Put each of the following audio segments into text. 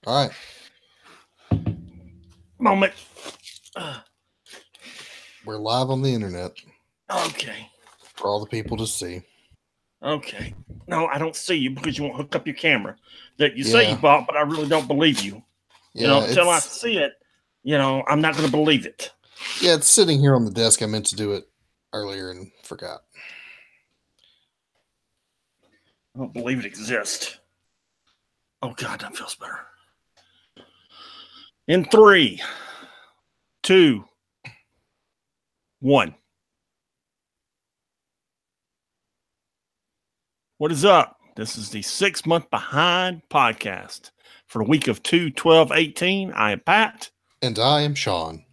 All right. Moment. We're live on the internet Okay. for all the people to see. Okay. No, I don't see you because you won't hook up your camera that you say you Yeah. bought, but I really don't believe you. Yeah, Until I see it, I'm not going to believe it. Yeah, it's sitting here on the desk. I meant to do it earlier and forgot. I don't believe it exists. Oh, God, that feels better. In 3, 2, 1. What is up? This is the 6 month behind podcast for the week of 2/12/18. I am Pat. And I am Sean.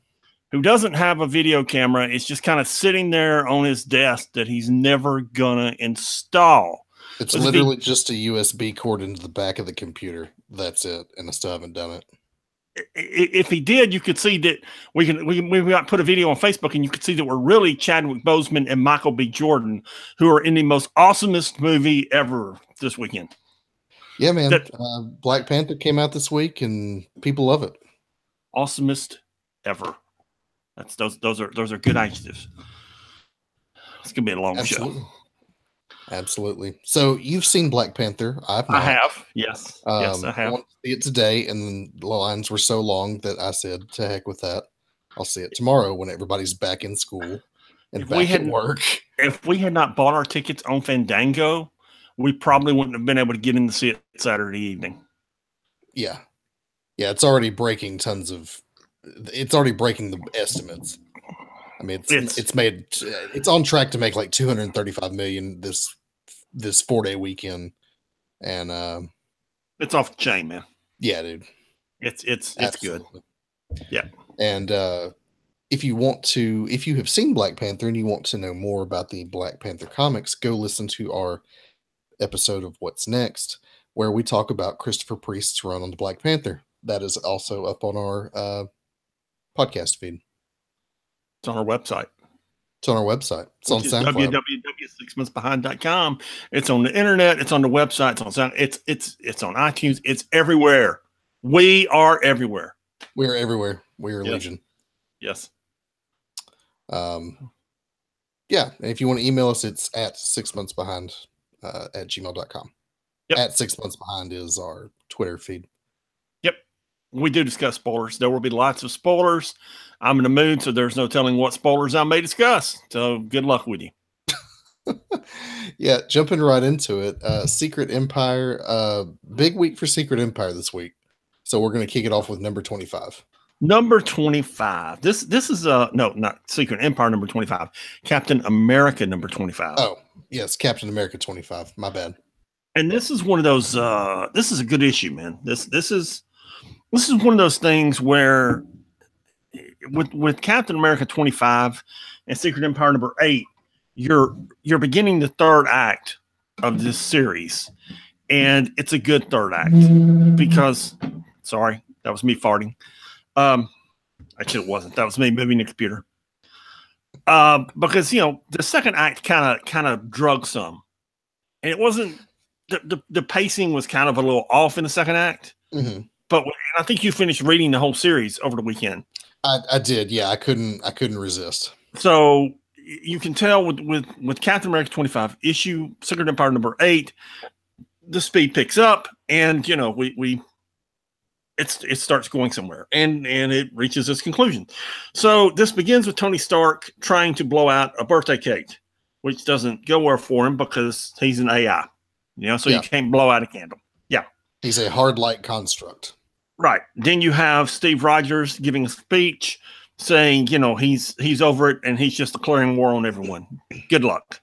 Who doesn't have a video camera. It's just kind of sitting there on his desk that he's never going to install. It's literally just a USB cord into the back of the computer. That's it. And I still haven't done it. If he did, you could see that we got put a video on Facebook, and you could see that we're really Chadwick Boseman and Michael B. Jordan, who are in the most awesomest movie ever this weekend. Yeah, man. Black Panther came out this week, and people love it. Awesomest ever. That's those are good adjectives. It's gonna be a long show. Absolutely. So you've seen Black Panther. I have. Yes. Yes, I have. I want to see it today, and then the lines were so long that I said, "To heck with that. I'll see it tomorrow when everybody's back in school and back at work." If we had not bought our tickets on Fandango, we probably wouldn't have been able to get in to see it Saturday evening. Yeah. It's already breaking It's already breaking the estimates. I mean, it's on track to make like 235 million this 4-day weekend, and it's off the chain, man. Yeah, dude. It's good. Yeah. And if you have seen Black Panther and you want to know more about the Black Panther comics, go listen to our episode of What's Next, where we talk about Christopher Priest's run on the Black Panther. That is also up on our podcast feed. It's on our website. It's on SoundCloud. www.6monthsbehind.com. It's on the internet. It's on the website. It's on Sound. It's on iTunes. It's everywhere. We are everywhere. We are everywhere. We are Legion. Yes. Yeah. And if you want to email us, it's at 6monthsbehind at gmail.com. Yep. At 6 months behind is our Twitter feed. Yep. We do discuss spoilers. There will be lots of spoilers. I'm in the mood, so there's no telling what spoilers I may discuss. So good luck with you. Yeah, jumping right into it. Secret Empire. Big week for Secret Empire this week. So we're going to kick it off with number 25. Number 25. This is not Secret Empire number 25. Captain America number 25. Oh, yes, Captain America 25. My bad. And this is one of those. This is a good issue, man. This is one of those things where with Captain America 25 and Secret Empire number 8, you're beginning the third act of this series, and it's a good third act because. Sorry, that was me farting. Actually, it wasn't. That was me moving the computer. Because the second act kind of drug some, and it wasn't. The pacing was kind of a little off in the second act. Mm-hmm. But I think you finished reading the whole series over the weekend. I did. Yeah, I couldn't resist. So you can tell with Captain America 25 issue Secret Empire number 8, the speed picks up, and it starts going somewhere, and it reaches its conclusion. So this begins with Tony Stark trying to blow out a birthday cake, which doesn't go well for him because he's an AI. So you can't blow out a candle. Yeah. He's a hard light construct. Right. Then you have Steve Rogers giving a speech saying, he's over it and he's just declaring war on everyone. Good luck.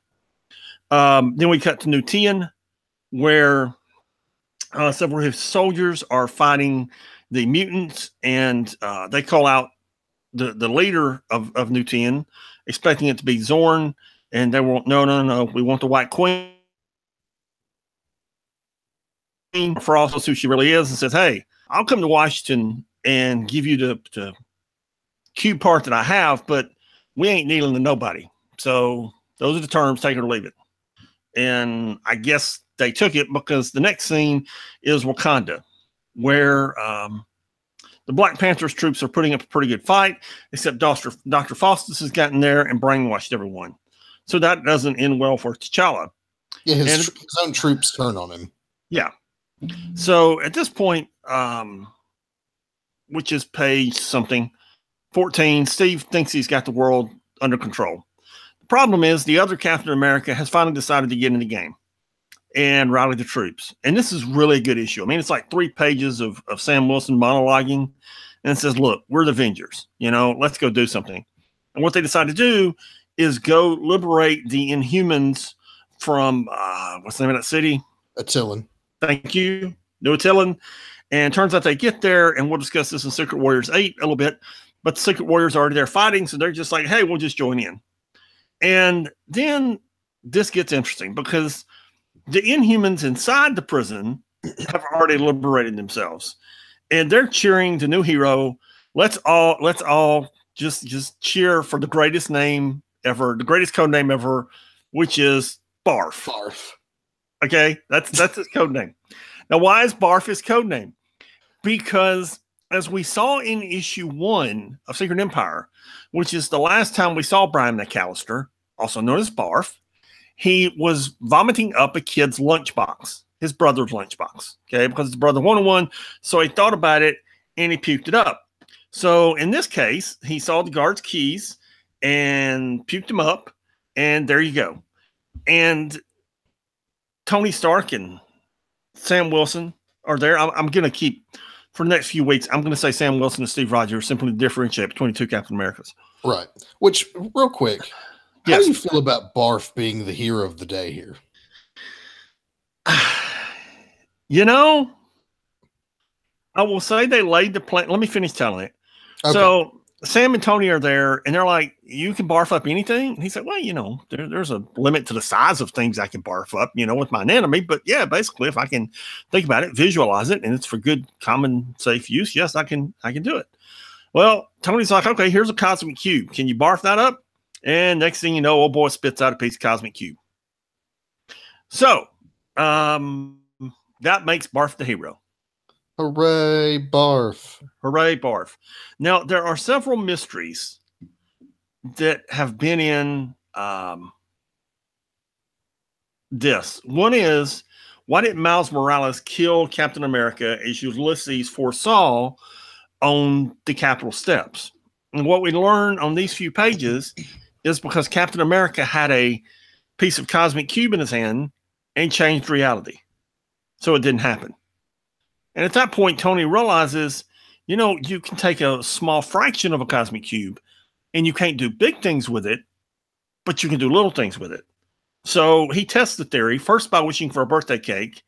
Then we cut to Newtian, where several of his soldiers are fighting the mutants, and they call out the leader of Newtian, expecting it to be Zorn, and they won't. No. We want the White Queen. Frost knows who she really is and says, "Hey, I'll come to Washington and give you the cute part that I have, but we ain't kneeling to nobody." So those are the terms, take it or leave it. And I guess they took it because the next scene is Wakanda. where the Black Panthers troops are putting up a pretty good fight, except Dr. Faustus has gotten there and brainwashed everyone. So that doesn't end well for T'Challa. Yeah, his own troops turn on him. Yeah. So at this point, which is page something, 14, Steve thinks he's got the world under control. The problem is the other Captain America has finally decided to get in the game and rally the troops. And this is really a good issue. I mean, it's like 3 pages of Sam Wilson monologuing, and it says, look, we're the Avengers, let's go do something. And what they decide to do is go liberate the Inhumans from, what's the name of that city? Attilan. Thank you. New Attilan. And turns out they get there, and we'll discuss this in Secret Warriors 8 a little bit, but the Secret Warriors are already there fighting, so they're just like, hey, we'll just join in. And then this gets interesting because the Inhumans inside the prison have already liberated themselves, and they're cheering the new hero. Let's all just cheer for the greatest name ever, the greatest code name ever, which is Barf. Barf. Okay, that's his code name. Now, why is Barf his code name? Because as we saw in issue 1 of Secret Empire, which is the last time we saw Brian McAllister, also known as Barf, he was vomiting up a kid's lunchbox, his brother's lunchbox, okay, because his brother wanted one. So he thought about it and he puked it up. So in this case, he saw the guard's keys and puked them up, and there you go. And Tony Stark and Sam Wilson are there. I'm going to keep, for the next few weeks, I'm going to say Sam Wilson and Steve Rogers simply to differentiate between the 2 Captain Americas. Right. Which, real quick, how do you feel about Barf being the hero of the day here? I will say they laid the plan. Let me finish telling it. Okay. So Sam and Tony are there, and they're like, you can barf up anything? And he's like, well, there's a limit to the size of things I can barf up, with my anatomy. But yeah, basically, if I can think about it, visualize it, and it's for good, common, safe use, yes, I can do it. Well, Tony's like, okay, here's a cosmic cube. Can you barf that up? And next thing you know, old boy spits out a piece of cosmic cube. So that makes Barf the hero. Hooray, Barf. Hooray, Barf. Now, there are several mysteries that have been in this. One is, why did Miles Morales kill Captain America as Ulysses foresaw on the Capitol steps? And what we learn on these few pages is because Captain America had a piece of cosmic cube in his hand and changed reality. So it didn't happen. And at that point, Tony realizes, you can take a small fraction of a cosmic cube and you can't do big things with it, but you can do little things with it. So he tests the theory, first by wishing for a birthday cake,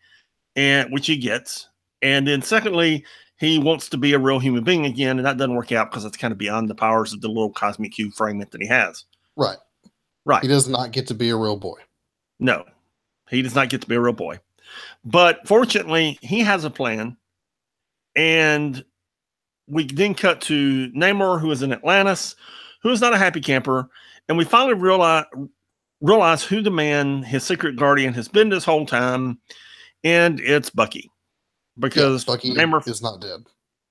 which he gets. And then secondly, he wants to be a real human being again, and that doesn't work out because it's kind of beyond the powers of the little cosmic cube fragment that he has. Right. He does not get to be a real boy. No, he does not get to be a real boy. But fortunately, he has a plan. And we then cut to Namor, who is in Atlantis, who is not a happy camper. And we finally realize who the man, his secret guardian, has been this whole time. And it's Bucky. Because Bucky Namor is not dead.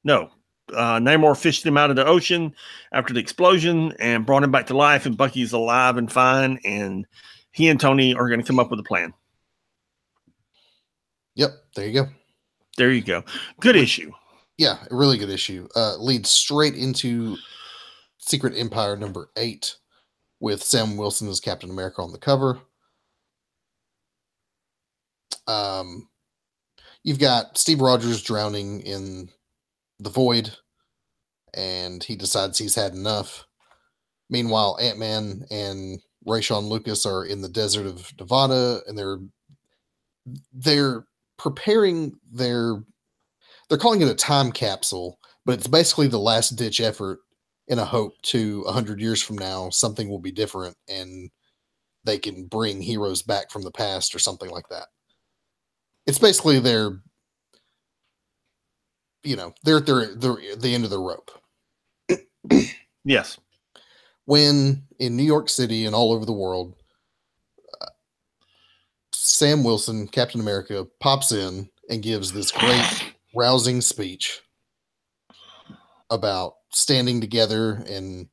No. Namor fished him out of the ocean after the explosion and brought him back to life. And Bucky's alive and fine. And he and Tony are going to come up with a plan. Yep. There you go. There you go. Good issue. Yeah, a really good issue. Leads straight into Secret Empire number 8 with Sam Wilson as Captain America on the cover. You've got Steve Rogers drowning in the void, and he decides he's had enough. Meanwhile, Ant-Man and Rayshawn Lucas are in the desert of Nevada, and they're preparing they're calling it a time capsule, but it's basically the last ditch effort in a hope to 100 years from now, something will be different and they can bring heroes back from the past or something like that. It's basically they're at the end of the rope. Yes. When in New York City and all over the world, Sam Wilson, Captain America, pops in and gives this great rousing speech about standing together, and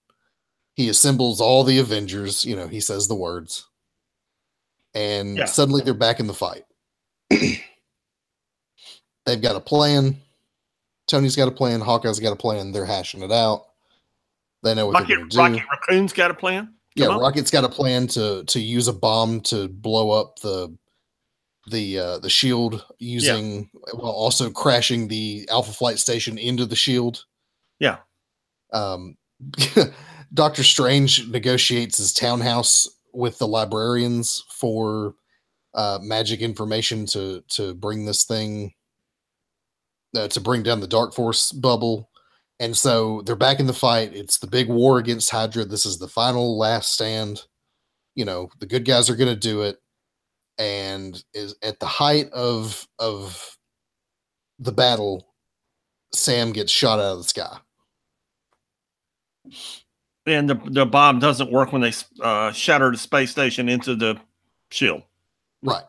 he assembles all the Avengers. You know, he says the words, and Yeah. suddenly they're back in the fight. They've got a plan. Tony's got a plan. Hawkeye's got a plan. They're hashing it out. They know what they're going to do. Rocket Raccoon's got a plan. Yeah, Rocket's got a plan to use a bomb to blow up the shield using while also crashing the Alpha Flight station into the shield. Yeah. Doctor Strange negotiates his townhouse with the librarians for magic information to bring this thing to bring down the Dark Force bubble. And so they're back in the fight. It's the big war against Hydra. This is the final last stand. You know, the good guys are going to do it. And is at the height of the battle, Sam gets shot out of the sky. And the bomb doesn't work when they shatter the space station into the shield. Right.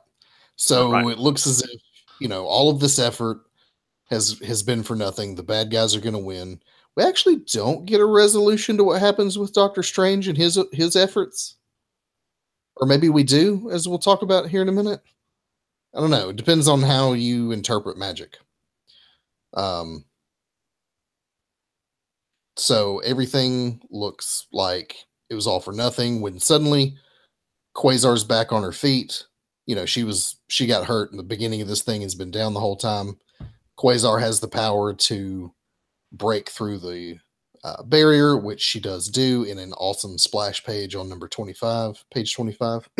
So it looks as if, you know, all of this effort has been for nothing. The bad guys are going to win. We actually don't get a resolution to what happens with Doctor Strange and his efforts. Or maybe we do, as we'll talk about here in a minute. I don't know. It depends on how you interpret magic. So everything looks like it was all for nothing when suddenly Quasar's back on her feet. You know, she got hurt in the beginning of this thing, has been down the whole time. Quasar has the power to break through the barrier, which she does do in an awesome splash page on number 25, page 25.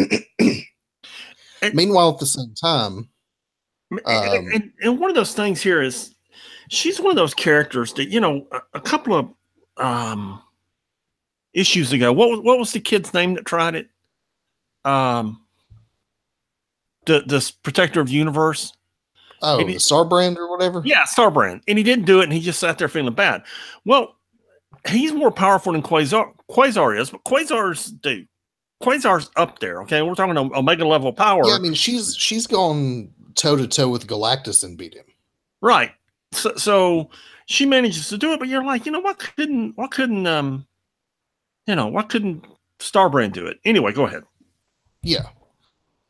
Meanwhile, at the same time, and one of those things here is she's one of those characters that, you know, a couple of issues ago, what was the kid's name that tried it? The Protector of the Universe. Oh, the Starbrand or whatever? Yeah, Starbrand. And he didn't do it, and he just sat there feeling bad. Well, he's more powerful than Quasar is, but Quasar's up there, okay? We're talking Omega level power. Yeah, I mean, she's gone toe-to-toe with Galactus and beat him. Right. So she manages to do it, but you're like, you know, why couldn't Starbrand do it? Anyway, go ahead. Yeah.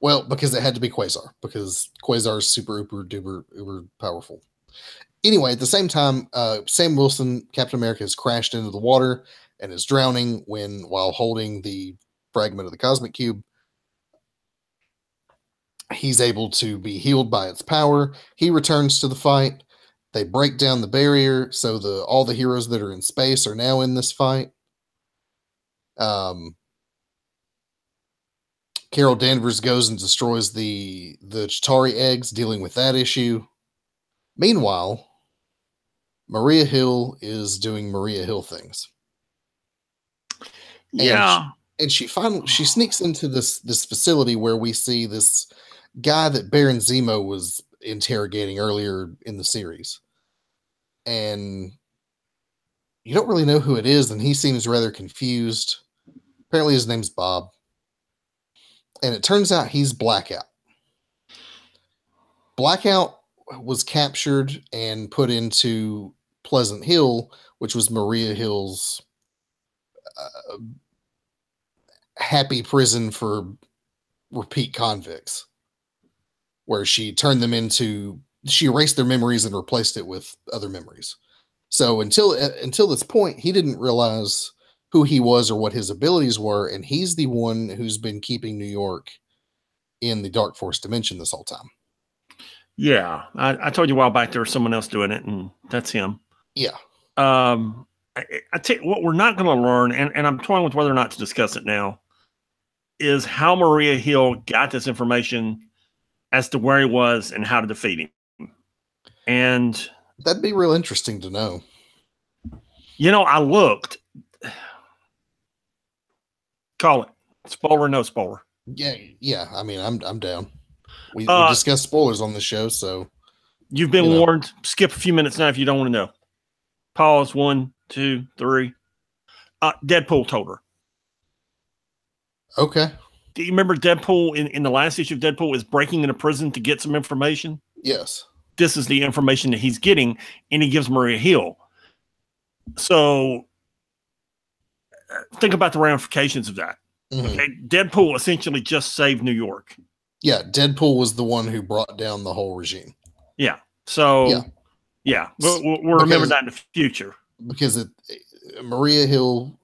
Well, because it had to be Quasar, because Quasar is super uber powerful. Anyway, at the same time, Sam Wilson, Captain America, has crashed into the water and is drowning while holding the fragment of the Cosmic Cube. He's able to be healed by its power. He returns to the fight. They break down the barrier, so all the heroes that are in space are now in this fight. Carol Danvers goes and destroys the Chitauri eggs, dealing with that issue. Meanwhile, Maria Hill is doing Maria Hill things. Yeah. And she sneaks into this facility where we see this guy that Baron Zemo was interrogating earlier in the series. And you don't really know who it is, and he seems rather confused. Apparently his name's Bob. And it turns out he's Blackout. Blackout was captured and put into Pleasant Hill, which was Maria Hill's happy prison for repeat convicts, where she erased their memories and replaced it with other memories. So until this point, he didn't realize who he was or what his abilities were, and he's the one who's been keeping New York in the Dark Force dimension this whole time. Yeah, I told you a while back there was someone else doing it, and that's him. Yeah. I tell you what we're not going to learn, and I'm toying with whether or not to discuss it now, is how Maria Hill got this information as to where he was and how to defeat him. And that'd be real interesting to know. You know, I looked. Call it. Spoiler, no spoiler. Yeah. I mean, I'm down. We discuss spoilers on the show, so you've been warned. Skip a few minutes now if you don't want to know. Pause. 1, 2, 3. Deadpool told her. Okay. Do you remember Deadpool in the last issue of Deadpool is breaking into prison to get some information? Yes. this is the information that he's getting, and he gives Maria Hill. So think about the ramifications of that. Okay, Deadpool essentially just saved New York. Yeah, Deadpool was the one who brought down the whole regime. Yeah. So we'll remember that in the future. Because Maria Hill,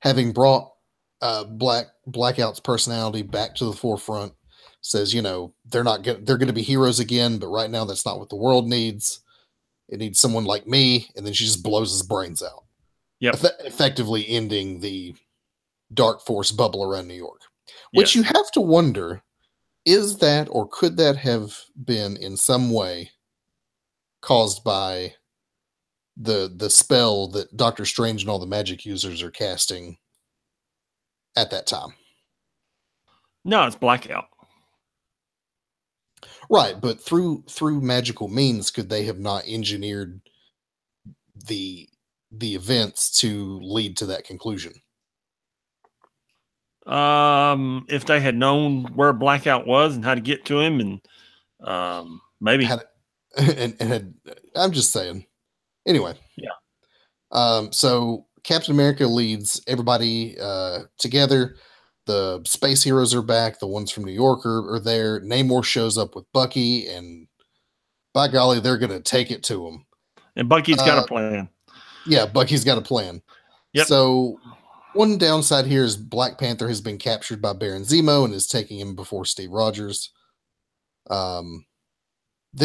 having brought Blackout's personality back to the forefront, says, they're going to be heroes again, but right now that's not what the world needs. It needs someone like me, and then she just blows his brains out. Yep. Effectively ending the dark force bubble around New York. Which you have to wonder, is that or could that have been in some way caused by the spell that Doctor Strange and all the magic users are casting at that time? No, it's Blackout. Right, but through magical means, could they have not engineered the events to lead to that conclusion? If they had known where Blackout was and how to get to him, and maybe. I'm just saying. Anyway. Yeah. So Captain America leads everybody together. The space heroes are back. The ones from New York are there. Namor shows up with Bucky, and by golly, they're going to take it to him. And Bucky's got a plan. Yeah, Bucky's got a plan. Yep. So one downside here is Black Panther has been captured by Baron Zemo and is taking him before Steve Rogers. Then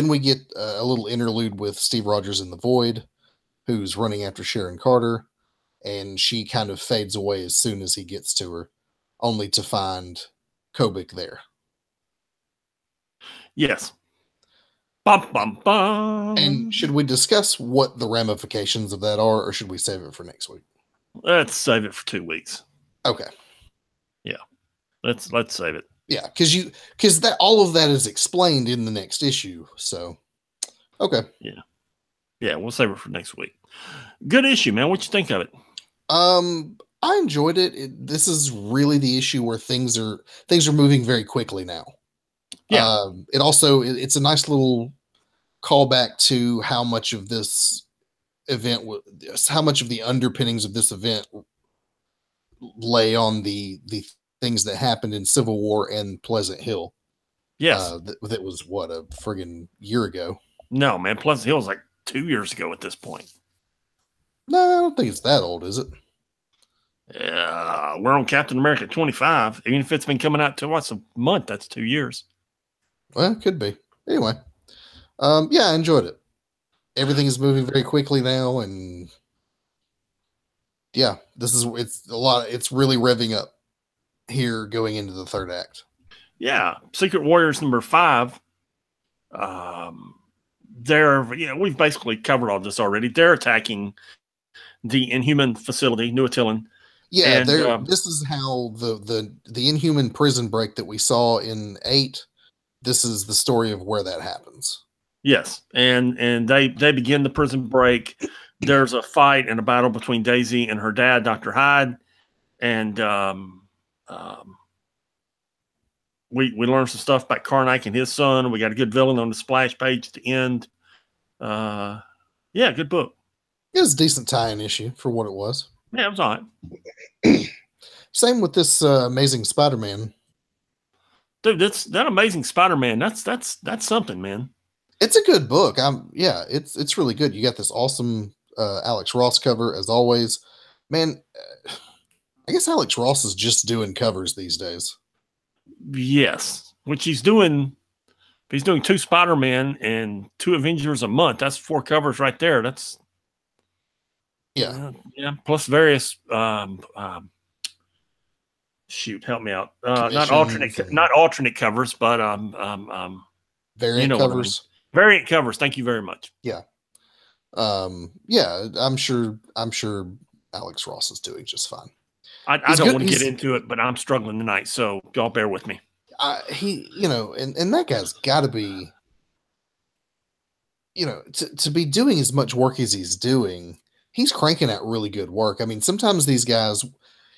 we get a little interlude with Steve Rogers in the Void, who's running after Sharon Carter, and she kind of fades away as soon as he gets to her, only to find Kobik there. Yes. Bum, bum, bum. And should we discuss what the ramifications of that are, or should we save it for next week? Let's save it for 2 weeks. Okay. Yeah. Let's save it. Yeah, because that all of that is explained in the next issue. So, okay. Yeah, we'll save it for next week. Good issue, man. What you think of it? I enjoyed it. This is really the issue where things are moving very quickly now. Yeah. It's a nice little callback to how much of this event, how much of the underpinnings of this event lay on the things that happened in Civil War and Pleasant Hill. Yes. That was what, a friggin' year ago. No, man. Pleasant Hill was like 2 years ago at this point. No, I don't think it's that old, is it? Yeah, we're on Captain America 25. Even if it's been coming out to what's a month, that's 2 years. Well, it could be. Anyway, yeah, I enjoyed it. Everything is moving very quickly now, and yeah, it's really revving up here going into the third act. Yeah, Secret Warriors number 5. We've basically covered all this already. They're attacking the Inhuman facility, New Attilan. Yeah, this is how the Inhuman prison break that we saw in 8. This is the story of where that happens. Yes, and they begin the prison break. There's a fight and a battle between Daisy and her dad, Dr. Hyde, and we learn some stuff about Karnak and his son. We got a good villain on the splash page at the end. Yeah, good book. It was a decent tie-in issue for what it was. Yeah, it was all right. Same with this Amazing Spider-Man. Dude, that Amazing Spider-Man. That's something, man. It's a good book. It's really good. You got this awesome Alex Ross cover as always. Man, I guess Alex Ross is just doing covers these days. Yes, which he's doing. He's doing 2 Spider-Man and 2 Avengers a month. That's 4 covers right there. That's yeah. Plus various shoot, help me out. Not alternate covers, but variant covers. Variant covers. Thank you very much. Yeah. Yeah, I'm sure Alex Ross is doing just fine. I don't want to get into it, but I'm struggling tonight, so y'all bear with me. And that guy's got to be, to be doing as much work as he's doing, he's cranking out really good work. I mean, sometimes these guys,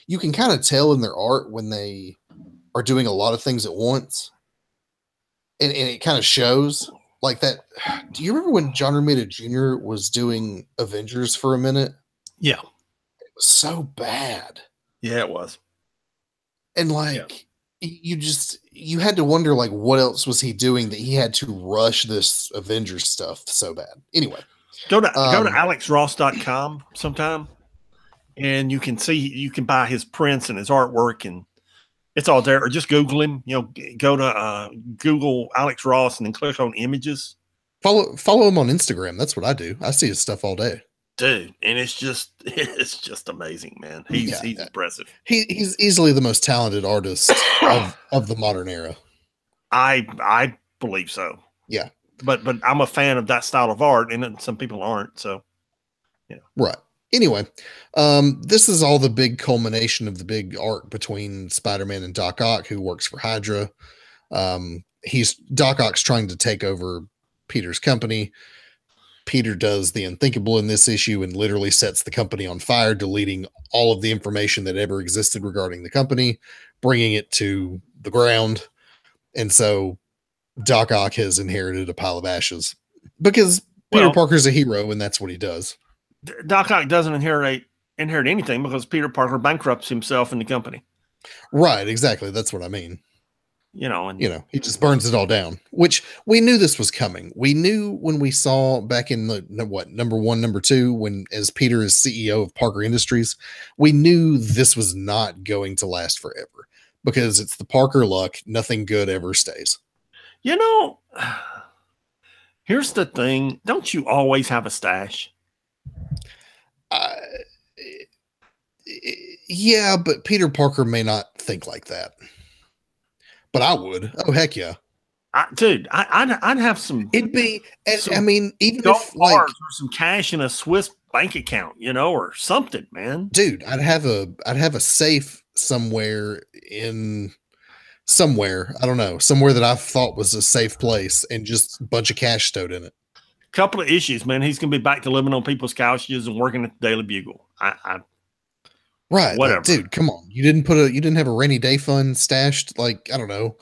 you can kind of tell in their art when they are doing a lot of things at once. and it kind of shows like that. Do you remember when John Romita Jr. was doing Avengers for a minute? Yeah. It was so bad. Yeah, it was. And like you had to wonder like what else was he doing that he had to rush this Avengers stuff so bad. Anyway, go to alexross.com sometime, and you can buy his prints and his artwork, and it's all there. Or just Google him. Go to Google Alex Ross and then click on images. Follow him on Instagram. That's what I do. I see his stuff all day. Dude, and it's just amazing, man. He's impressive. He's easily the most talented artist of the modern era. I believe so. Yeah. But I'm a fan of that style of art, and some people aren't. So, yeah. Right. Anyway, this is all the big culmination of the big arc between Spider-Man and Doc Ock, who works for Hydra. Doc Ock's trying to take over Peter's company. Peter does the unthinkable in this issue and literally sets the company on fire, deleting all of the information that ever existed regarding the company, bringing it to the ground. And so Doc Ock has inherited a pile of ashes because Peter Parker's a hero and that's what he does. Doc Ock doesn't inherit anything because Peter Parker bankrupts himself in the company. Right, exactly. That's what I mean. And he just burns it all down, which we knew this was coming. We knew when we saw back in number 1, number 2, when as Peter is CEO of Parker Industries, we knew this was not going to last forever because it's the Parker luck. Nothing good ever stays. Here's the thing. Don't you always have a stash? Yeah, but Peter Parker may not think like that. But I would. Oh, heck yeah. I'd have some. It'd be, I mean, even if like or some cash in a Swiss bank account, or something, man. Dude, I'd have a safe somewhere. I don't know, somewhere that I thought was a safe place, and just a bunch of cash stowed in it. Couple of issues, man. He's gonna be back to living on people's couches and working at the Daily Bugle. Right. Whatever. Like, dude, come on. You didn't have a rainy day fund stashed, like, I don't know,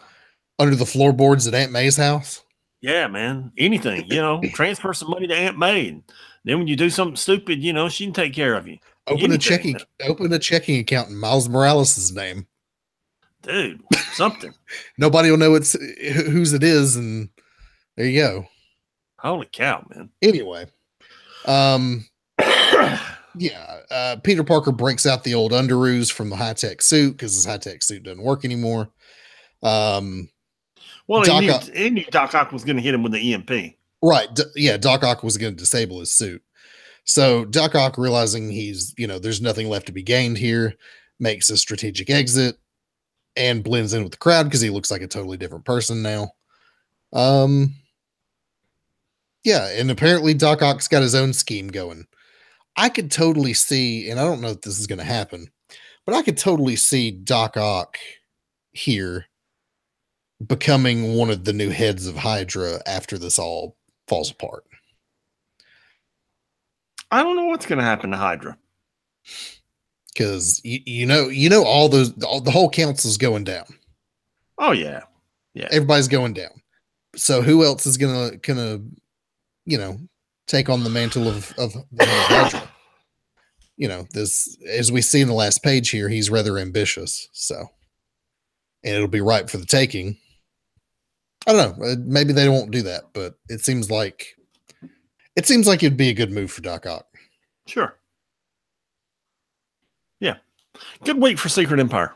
under the floorboards at Aunt May's house? Yeah, man. Anything, transfer some money to Aunt May. And then when you do something stupid, she can take care of you. Open a checking account in Miles Morales' name. Dude, something. Nobody will know whose it is, and there you go. Holy cow, man. Anyway. Yeah, Peter Parker breaks out the old underoos from the high-tech suit because his high-tech suit doesn't work anymore. He knew Doc Ock was going to hit him with the EMP. Right. Doc Ock was going to disable his suit. So Doc Ock, realizing there's nothing left to be gained here, makes a strategic exit and blends in with the crowd because he looks like a totally different person now. Yeah, and apparently Doc Ock's got his own scheme going. I could totally see, and I don't know if this is going to happen, but I could totally see Doc Ock here becoming one of the new heads of Hydra after this all falls apart. I don't know what's going to happen to Hydra. Because the whole council's going down. Oh yeah. Everybody's going down. So who else is gonna take on the mantle of the Hydra? This, as we see in the last page here, he's rather ambitious. So, and it'll be ripe for the taking. I don't know. Maybe they won't do that, but it seems like it'd be a good move for Doc Ock. Sure. Yeah. Good week for Secret Empire.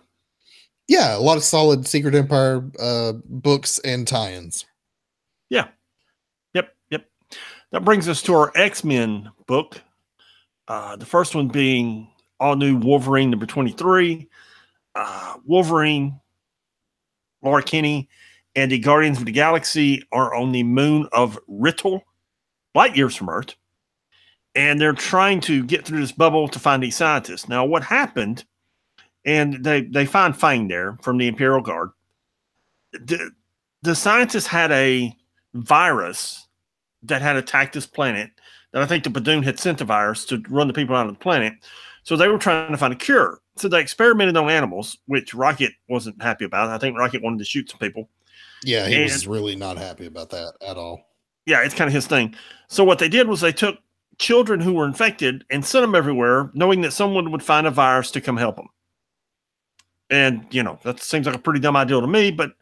Yeah, a lot of solid Secret Empire books and tie-ins. Yeah. Yep. That brings us to our X-Men book. The first one being all new Wolverine number 23. Wolverine, Laura Kinney, and the Guardians of the Galaxy are on the moon of Rittel, light years from Earth. And they're trying to get through this bubble to find these scientists. Now, what happened, and they find Fang there from the Imperial Guard. The scientists had a virus that had attacked this planet, that I think the Badoon had sent the virus to run the people out of the planet. So they were trying to find a cure. So they experimented on animals, which Rocket wasn't happy about. I think Rocket wanted to shoot some people. Yeah, he And was really not happy about that at all. yeah, it's kind of his thing. So what they did was they took children who were infected and sent them everywhere, knowing that someone would find a virus to come help them. And that seems like a pretty dumb idea to me, but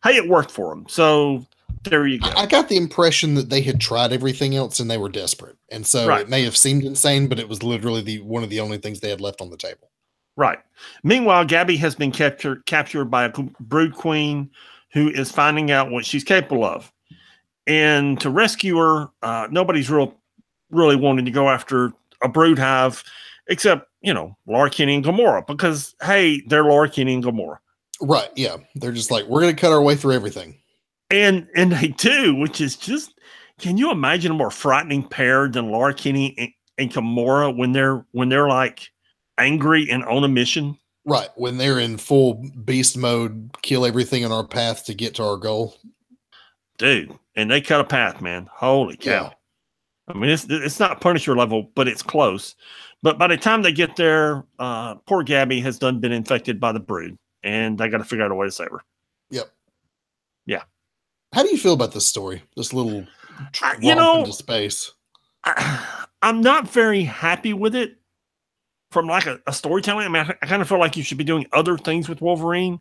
hey, it worked for them. So there you go. I got the impression that they had tried everything else and they were desperate, and so Right. it may have seemed insane, but it was literally one of the only things they had left on the table. Right. Meanwhile, Gabby has been captured by a brood queen who is finding out what she's capable of. And to rescue her, nobody's really wanting to go after a brood hive except, Laura Kinney and Gamora, because, hey, they're Laura Kinney and Gamora. Right. Yeah. They're just like, we're going to cut our way through everything. And they do, which is just, can you imagine a more frightening pair than Laura Kinney and Gamora when they're like angry and on a mission? Right. When they're in full beast mode, kill everything in our path to get to our goal. Dude, and they cut a path, man. Holy cow. Yeah. I mean, it's not Punisher level, but it's close. But by the time they get there, poor Gabby has been infected by the brood, and they got to figure out a way to save her. Yep. Yeah. How do you feel about this story? This little romp into space. I'm not very happy with it from like a storytelling. I mean, I kind of feel like you should be doing other things with Wolverine,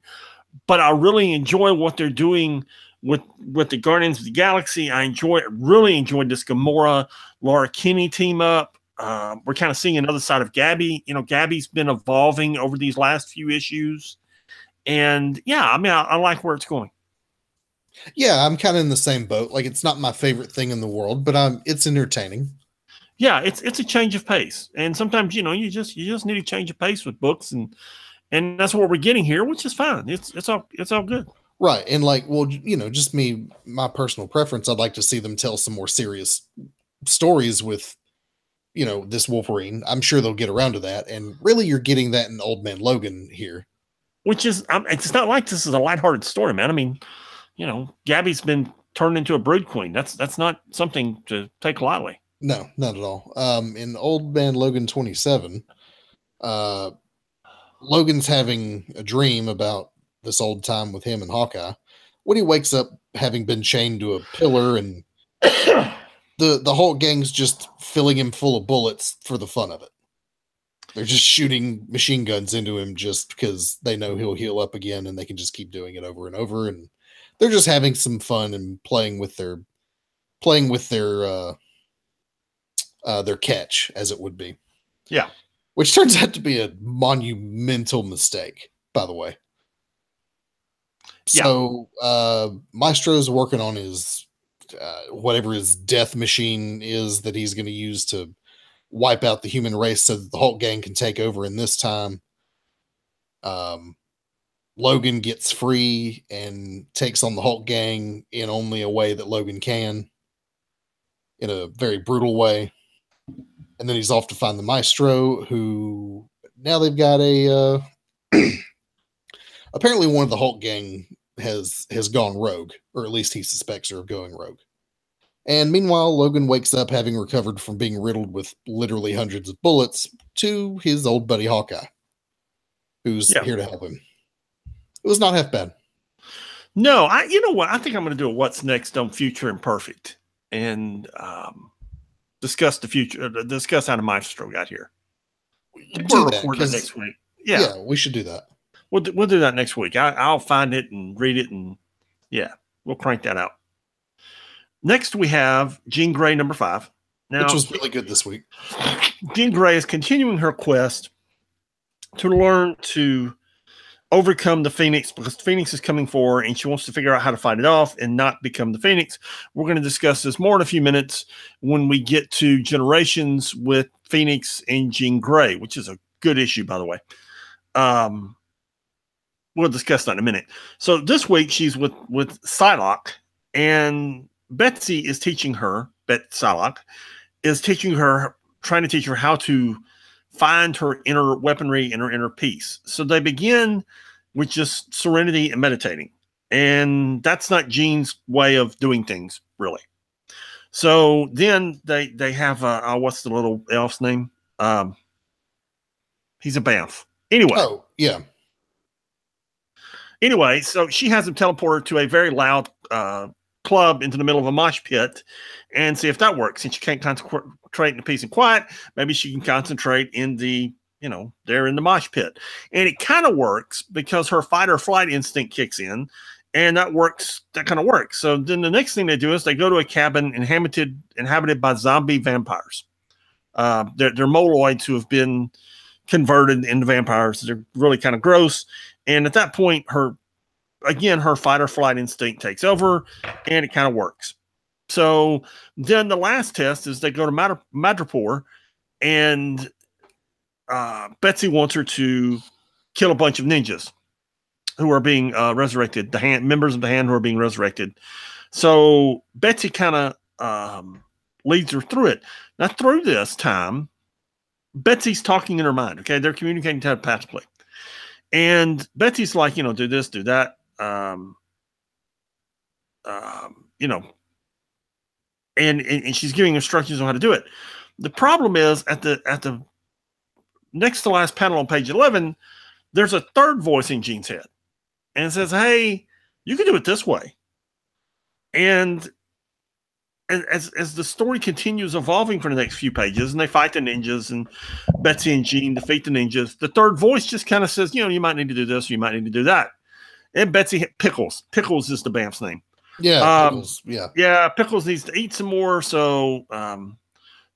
but I really enjoy what they're doing with the Guardians of the Galaxy. I really enjoyed this Gamora, Laura Kinney team up. We're kind of seeing another side of Gabby. Gabby's been evolving over these last few issues. And yeah, I mean, I like where it's going. Yeah, I'm kind of in the same boat. Like, it's not my favorite thing in the world, but it's entertaining. Yeah, it's a change of pace. And sometimes, you just need a change of pace with books, and that's what we're getting here, which is fine. It's all good. Right. And like, well, just my personal preference, I'd like to see them tell some more serious stories with, this Wolverine. I'm sure they'll get around to that. And really, you're getting that in Old Man Logan here. Which is, it's not like this is a lighthearted story, man. I mean, Gabby's been turned into a brood queen. That's not something to take lightly. No, not at all. In Old Man Logan 27, Logan's having a dream about this old time with him and Hawkeye. When he wakes up, having been chained to a pillar, and the Hulk gang's just filling him full of bullets for the fun of it. They're just shooting machine guns into him just because they know he'll heal up again, and they can just keep doing it over and over. And they're just having some fun and playing with their catch, as it would be. Yeah. Which turns out to be a monumental mistake, by the way. So Maestro's working on his whatever his death machine is that he's going to use to wipe out the human race so that the Hulk gang can take over. And this time, Logan gets free and takes on the Hulk gang in only a way that Logan can, in a very brutal way. And then he's off to find the Maestro, who now they've got a apparently one of the Hulk gang has gone rogue, or at least he suspects her of going rogue. And meanwhile, Logan wakes up having recovered from being riddled with literally hundreds of bullets to his old buddy Hawkeye, who's here to help him. It was not half bad. No, you know what? I think I'm going to do a What's Next on Future Imperfect and discuss the future, discuss how the Maestro got here. We'll record that next week. Yeah, we should do that. We'll do that next week. I'll find it and read it, and we'll crank that out. Next, we have Jean Grey number 5. Now, which was really good this week. Jean Grey is continuing her quest to learn to overcome the Phoenix, because Phoenix is coming for her, and she wants to figure out how to fight it off and not become the Phoenix. We're going to discuss this more in a few minutes when we get to Generations with Phoenix and Jean Grey, which is a good issue, by the way. We'll discuss that in a minute. So this week she's with Psylocke, and Betsy is teaching her, Psylocke is teaching her, trying to teach her how to find her inner weaponry and her inner peace. So they begin with just serenity and meditating. And that's not Jean's way of doing things, really. So then they have, what's the little elf's name? He's a Banff. Anyway. Oh, yeah. Anyway, so she has him teleport her to a very loud club into the middle of a mosh pit and see if that works. Since she can't concentrate in the peace and quiet, maybe she can concentrate in the, they're in the mosh pit. And it kind of works because her fight or flight instinct kicks in, and that kind of works. So then the next thing they do is they go to a cabin inhabited by zombie vampires. They're moloids who have been converted into vampires. They're really kind of gross. And at that point, her fight or flight instinct takes over, and it kind of works. So then the last test is they go to Madripoor, and Betsy wants her to kill a bunch of ninjas who are being resurrected, members of the Hand who are being resurrected. So Betsy kind of leads her through it. Now, through this time, Betsy's talking in her mind. Okay, they're communicating telepathically, and Betsy's like, do this, do that. And she's giving instructions on how to do it. The problem is at the next to last panel on page 11, there's a third voice in Jean's head, and it says, "Hey, you can do it this way." And as the story continues evolving for the next few pages, and they fight the ninjas, and Betsy and Jean defeat the ninjas, the third voice just kind of says, you might need to do this, or you might need to do that. And Betsy Pickles is the Bamf's name. Yeah, Pickles. Yeah, Pickles needs to eat some more. So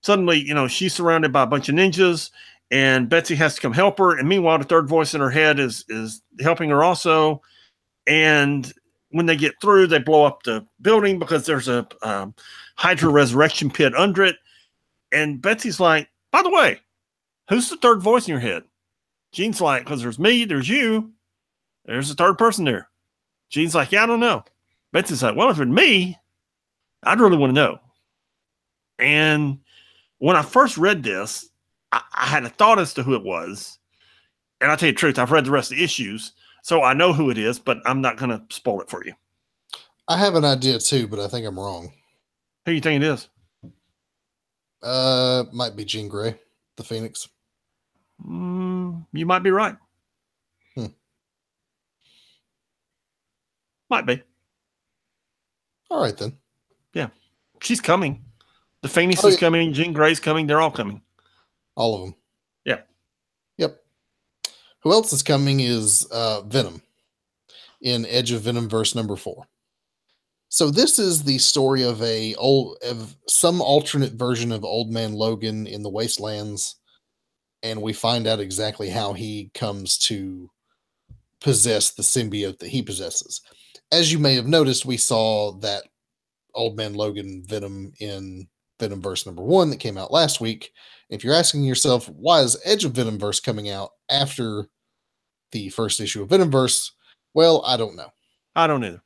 suddenly, she's surrounded by a bunch of ninjas, and Betsy has to come help her. And meanwhile, the third voice in her head is helping her also. And when they get through, they blow up the building because there's a Hydra resurrection pit under it. And Betsy's like, by the way, who's the third voice in your head? Jean's like, because there's me, there's you. There's a third person there. Jean's like, yeah, I don't know. Betsy's like, well, if it's me, I'd really want to know. And when I first read this, I had a thought as to who it was. And I'll tell you the truth, I've read the rest of the issues, so I know who it is, but I'm not going to spoil it for you. I have an idea too, but I think I'm wrong. Who do you think it is? Might be Jean Grey, the Phoenix. You might be right. Might be. All right, then. Yeah. She's coming. The Phoenix is coming. Jean Grey's coming. They're all coming. All of them. Yeah. Yep. Who else is coming is Venom in Edge of Venomverse number 4. So this is the story of some alternate version of Old Man Logan in the Wastelands, and we find out exactly how he comes to possess the symbiote that he possesses. As you may have noticed, we saw that Old Man Logan Venom in Venomverse number 1 that came out last week. If you're asking yourself, why is Edge of Venomverse coming out after the first issue of Venomverse? Well, I don't know. I don't either.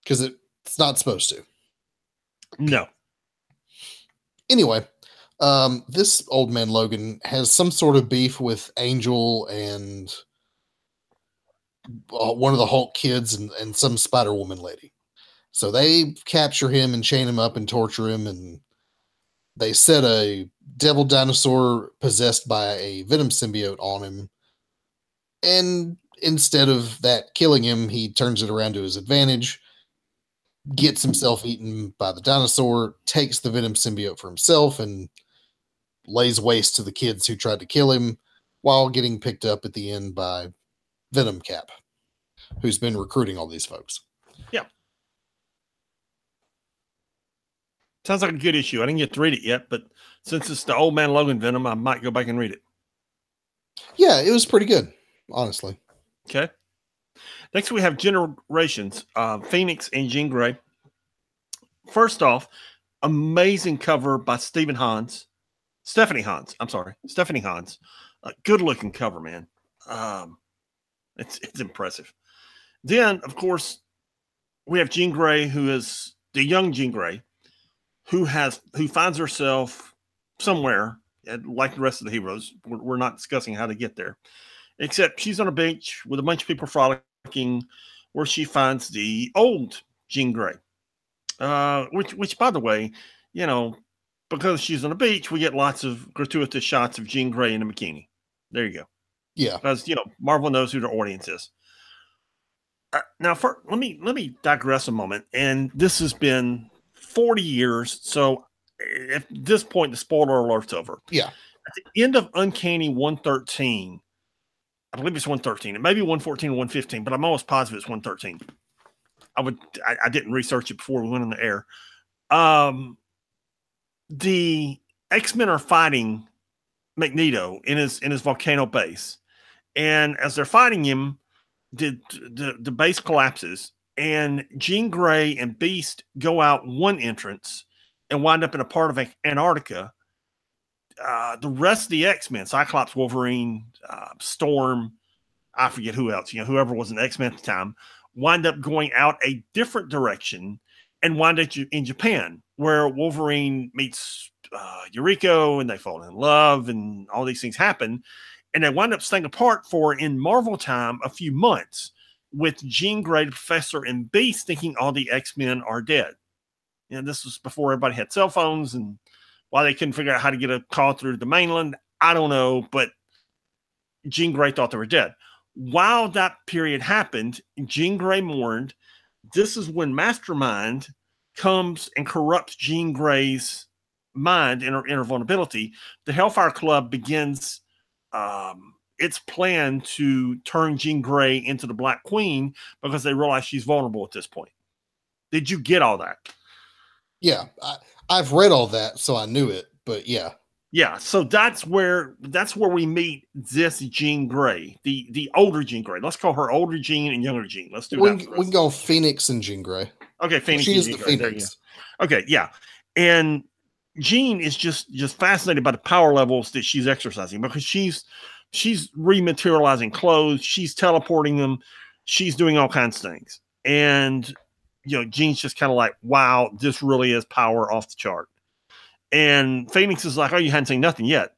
Because it's not supposed to. No. Anyway, this Old Man Logan has some sort of beef with Angel and one of the Hulk kids and some Spider-Woman lady. So they capture him and chain him up and torture him, and they set a devil dinosaur possessed by a Venom symbiote on him. And instead of that killing him, he turns it around to his advantage, gets himself eaten by the dinosaur, takes the Venom symbiote for himself, and lays waste to the kids who tried to kill him, while getting picked up at the end by Venom Cap, who's been recruiting all these folks. Yeah. Sounds like a good issue. I didn't get to read it yet, but since it's the Old Man Logan Venom, I might go back and read it. Yeah, it was pretty good, honestly. Okay. Next, we have Generations, Phoenix and Jean Grey. First off, amazing cover by Stephanie Hans. Good looking cover, man. It's impressive. Then, of course, we have Jean Grey, who is the young Jean Grey, who finds herself somewhere, like the rest of the heroes. We're not discussing how to get there, except she's on a beach with a bunch of people frolicking, where she finds the old Jean Grey. Which, by the way, because she's on a beach, we get lots of gratuitous shots of Jean Grey in a bikini. There you go. Yeah. Because, Marvel knows who their audience is. Now, let me digress a moment. And this has been 40 years, so at this point, the spoiler alert's over. Yeah. At the end of Uncanny 113, I believe it's 113. It may be 114 or 115, but I'm almost positive it's 113. I didn't research it before we went on the air. The X-Men are fighting Magneto in his volcano base, and as they're fighting him, the base collapses, and Jean Grey and Beast go out one entrance and wind up in a part of Antarctica. The rest of the X-Men, Cyclops, Wolverine, Storm, I forget who else, whoever was an X-Men at the time, wind up going out a different direction and wind up in Japan, where Wolverine meets Yuriko and they fall in love and all these things happen. And they wind up staying apart for, in Marvel time, a few months, with Jean Grey, the Professor, and Beast thinking all the X-Men are dead. This was before everybody had cell phones, and why they couldn't figure out how to get a call through the mainland, I don't know, but Jean Grey thought they were dead. While that period happened, Jean Grey mourned. This is when Mastermind comes and corrupts Jean Grey's mind and her vulnerability. The Hellfire Club begins its plan to turn Jean Grey into the Black Queen because they realize she's vulnerable at this point. Did you get all that? Yeah, I've read all that, so I knew it. But yeah, so that's where we meet this Jean Grey, the older Jean Grey. Let's call her older Jean and younger Jean. Let's do that. We can go Phoenix and Jean Grey. Okay, Phoenix. She is the Phoenix. Okay, yeah, and Jean is just fascinated by the power levels that she's exercising, because she's rematerializing clothes, she's teleporting them, she's doing all kinds of things, and Jean's just kind of like, wow, this really is power off the chart. And Phoenix is like, oh, you hadn't seen nothing yet.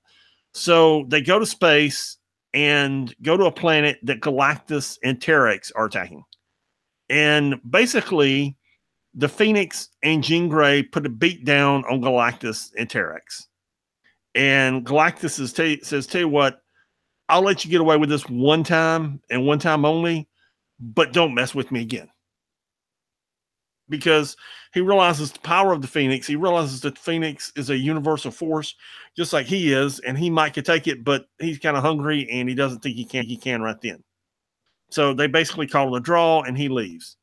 So they go to space and go to a planet that Galactus and Terrex are attacking, and basically the Phoenix and Jean Grey put a beat down on Galactus and Terrex. And Galactus says, tell you what, I'll let you get away with this one time and one time only, but don't mess with me again. Because he realizes the power of the Phoenix. He realizes that the Phoenix is a universal force, just like he is, and he might could take it, but he's kind of hungry and he doesn't think he can right then. So they basically call it a draw, and he leaves.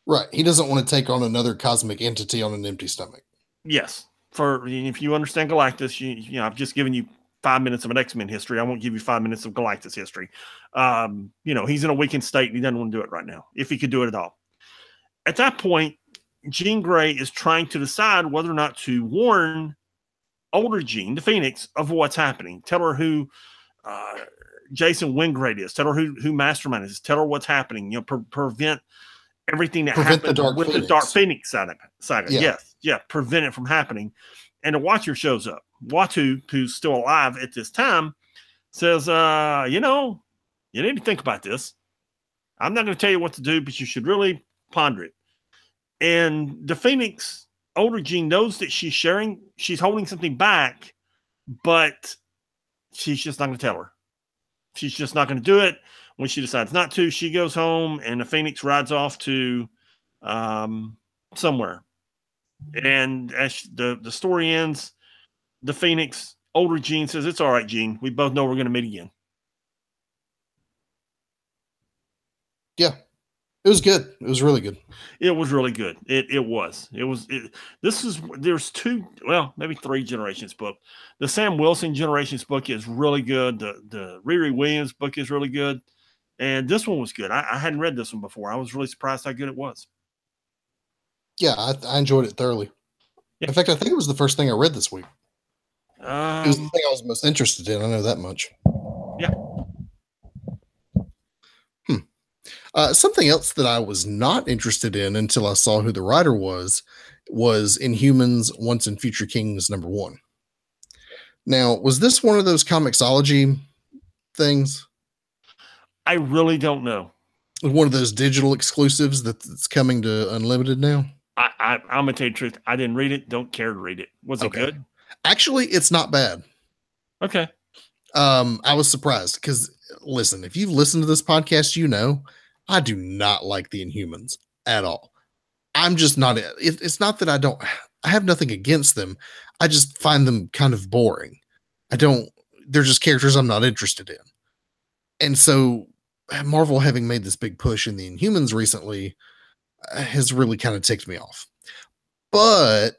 Right. He doesn't want to take on another cosmic entity on an empty stomach. Yes. If you understand Galactus, I've just given you 5 minutes of an X-Men history. I won't give you 5 minutes of Galactus history. He's in a weakened state and he doesn't want to do it right now, if he could do it at all. At that point, Jean Grey is trying to decide whether or not to warn older Jean, the Phoenix, of what's happening. Tell her who Jason Wingrade is. Tell her who Mastermind is. Tell her what's happening. Prevent everything that happened with the Dark Phoenix saga. Yes. Yeah. Prevent it from happening. And the Watcher shows up. Uatu, who's still alive at this time, says, you need to think about this. I'm not going to tell you what to do, but you should really ponder it. And the Phoenix, older Jean, knows that she's holding something back, but she's just not going to tell her. She's just not going to do it. When she decides not to, she goes home, and the Phoenix rides off to somewhere. And as the story ends, the Phoenix, older Jean, says, it's all right, Jean. We both know we're going to meet again. Yeah. It was good. It was really good. It was really good. There's maybe 3 Generations book. The Sam Wilson Generations book is really good. The Riri Williams book is really good. And this one was good. I hadn't read this one before. I was really surprised how good it was. Yeah, I enjoyed it thoroughly. Yeah. In fact, I think it was the first thing I read this week. It was the thing I was most interested in. I know that much. Yeah. Something else that I was not interested in until I saw who the writer was Inhumans Once and Future Kings #1. Now, was this one of those Comixology things? I really don't know. One of those digital exclusives that's coming to Unlimited now? I'm going to tell you the truth. I didn't read it. Don't care to read it. Was it good? Actually, it's not bad. Okay. I was surprised because, listen, if you've listened to this podcast, I do not like the Inhumans at all. I'm just not. It's not that I don't. I have nothing against them. I just find them kind of boring. I don't. They're just characters I'm not interested in. And so, Marvel having made this big push in the Inhumans recently has really kind of ticked me off. But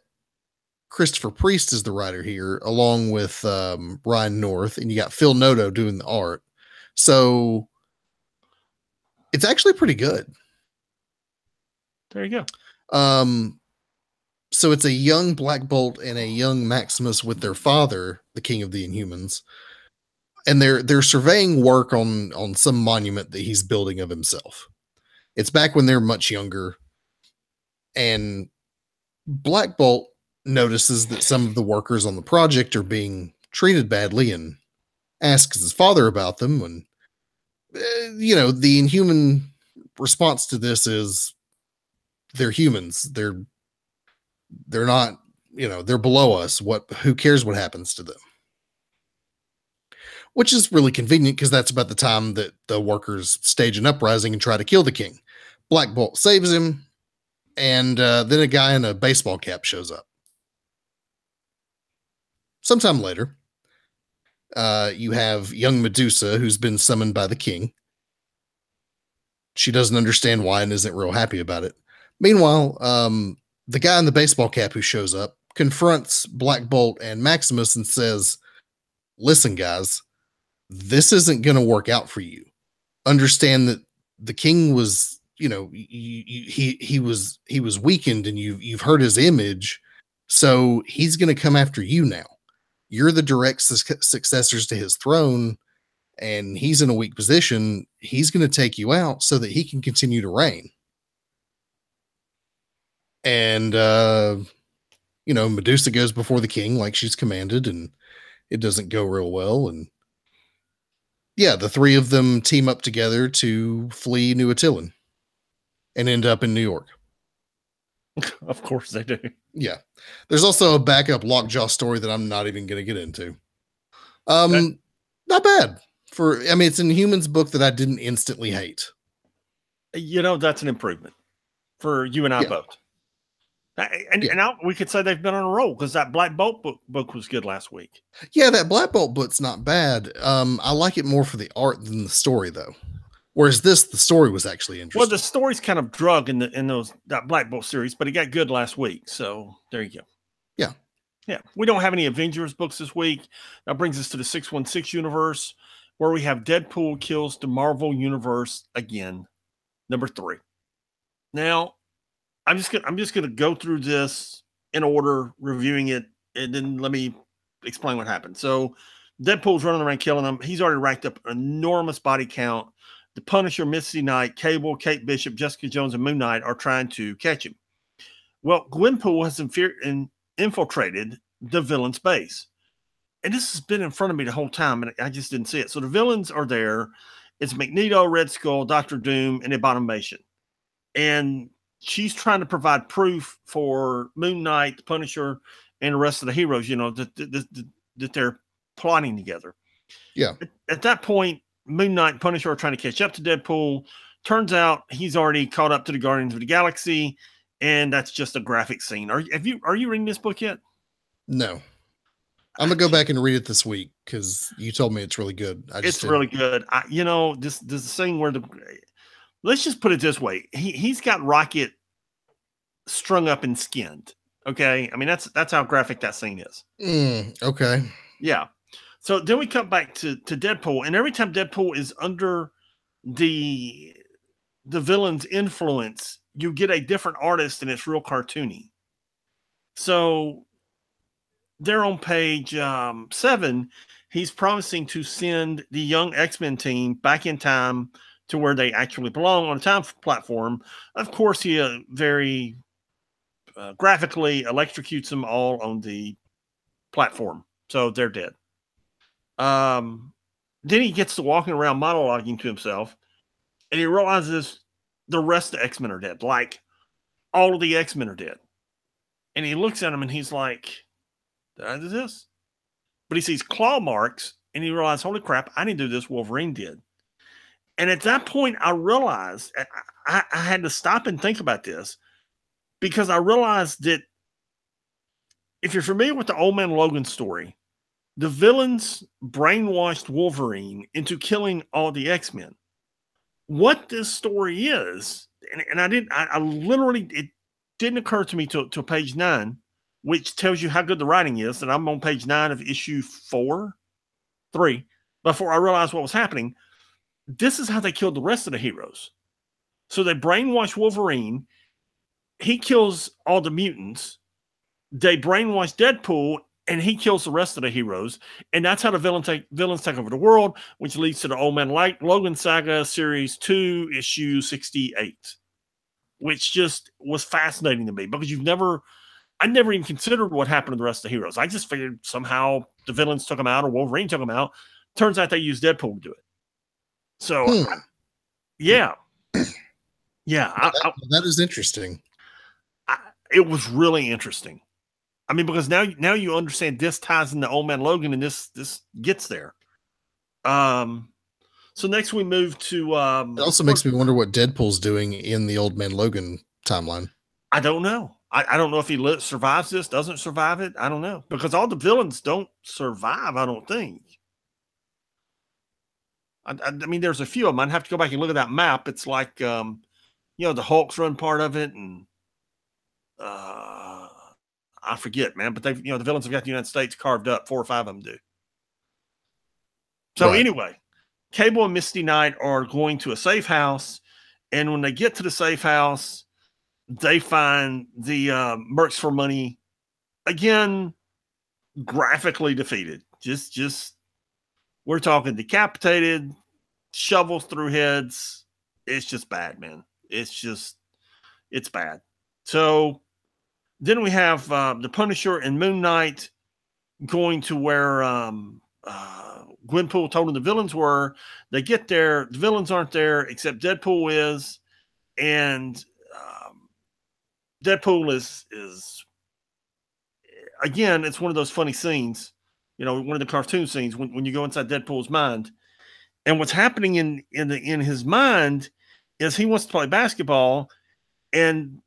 Christopher Priest is the writer here, along with Ryan North, and you got Phil Noto doing the art. So it's actually pretty good. There you go. So it's a young Black Bolt and a young Maximus with their father, the King of the Inhumans, and they're surveying work on some monument that he's building of himself. It's back when they're much younger, and Black Bolt notices that some of the workers on the project are being treated badly and asks his father about them. And the Inhuman response to this is they're humans. They're not, they're below us. Who cares what happens to them? Which is really convenient because that's about the time that the workers stage an uprising and try to kill the king. Black Bolt saves him, and then a guy in a baseball cap shows up. Sometime later, you have young Medusa, who's been summoned by the king. She doesn't understand why and isn't real happy about it. Meanwhile, the guy in the baseball cap who shows up confronts Black Bolt and Maximus and says, "Listen, guys, this isn't going to work out for you. Understand that the king was, he was weakened, and you've hurt his image, so he's going to come after you now. You're the direct successors to his throne, and he's in a weak position. He's going to take you out so that he can continue to reign." And Medusa goes before the king like she's commanded, and it doesn't go real well. And yeah, the three of them team up together to flee New Attilan and end up in New York. Of course they do. Yeah. There's also a backup Lockjaw story that I'm not even going to get into. Not bad. It's an Inhumans book that I didn't instantly hate. That's an improvement for you and I both. And we could say they've been on a roll because that Black Bolt book was good last week. Yeah, that Black Bolt book's not bad. I like it more for the art than the story, though. Whereas the story was actually interesting. Well, the story's kind of drug in that Black Bolt series, but it got good last week. So there you go. Yeah. Yeah. We don't have any Avengers books this week. That brings us to the 616 universe, where we have Deadpool kills the Marvel Universe again, number 3. Now, I'm just gonna go through this in order, reviewing it, and then let me explain what happened. So, Deadpool's running around killing them. He's already racked up an enormous body count. The Punisher, Misty Knight, Cable, Kate Bishop, Jessica Jones, and Moon Knight are trying to catch him. Well, Gwenpool has infiltrated the villain's base, and this has been in front of me the whole time, and I just didn't see it. So the villains are there. It's Magneto, Red Skull, Doctor Doom, and Abomination, and she's trying to provide proof for Moon Knight, the Punisher, and the rest of the heroes, that they're plotting together. Yeah. At that point, Moon Knight and Punisher are trying to catch up to Deadpool. Turns out he's already caught up to the Guardians of the Galaxy, and that's just a graphic scene. Are you reading this book yet? No. I'm gonna go back and read it this week because you told me it's really good. It's really good. This is the thing where let's just put it this way. He's got Rocket strung up and skinned. Okay. I mean, that's how graphic that scene is. Okay. Yeah. So then we come back to Deadpool, and every time Deadpool is under the villain's influence, you get a different artist, and it's real cartoony. So there on page 7, he's promising to send the young X-Men team back in time to where they actually belong on a time platform. Of course, he very graphically electrocutes them all on the platform, so they're dead. Then he gets to walking around monologuing to himself, and he realizes the rest of the X-Men are dead. Like, all of the X-Men are dead. And he looks at them, and he's like, did I do this? But he sees claw marks, and he realizes, holy crap, I didn't do this. Wolverine did. And at that point, I realized I had to stop and think about this, because I realized that if you're familiar with the Old Man Logan story, the villains brainwashed Wolverine into killing all the X-Men. What this story is, and I literally, it didn't occur to me till page 9, which tells you how good the writing is, that I'm on page 9 of issue 3, before I realized what was happening. This is how they killed the rest of the heroes. So they brainwash Wolverine. He kills all the mutants. They brainwash Deadpool, and he kills the rest of the heroes. And that's how the villains take over the world, which leads to the Old Man Logan Saga Series 2, issue 68, which just was fascinating to me, because I never even considered what happened to the rest of the heroes. I just figured somehow the villains took them out, or Wolverine took them out. Turns out they used Deadpool to do it. So, yeah. Yeah. That is interesting. It was really interesting. I mean, because now you understand this ties into Old Man Logan, and this gets there. So next we move to. It also makes me wonder what Deadpool's doing in the Old Man Logan timeline. I don't know. I don't know if he survives this, doesn't survive it. I don't know, because all the villains don't survive, I don't think. I mean, there's a few of them. I'd have to go back and look at that map. It's like, the Hulks run part of it, and I forget, man. But they've, the villains have got the United States carved up. 4 or 5 of them do. So anyway, Cable and Misty Knight are going to a safe house, and when they get to the safe house, they find the Mercs for Money again, graphically defeated. Just we're talking decapitated, shovels through heads. It's just bad, man. It's bad. So then we have the Punisher and Moon Knight going to where Gwenpool told them the villains were. They get there. The villains aren't there, except Deadpool is. And Deadpool is again, it's one of those funny scenes, one of the cartoon scenes when you go inside Deadpool's mind. And what's happening in his mind is he wants to play basketball, and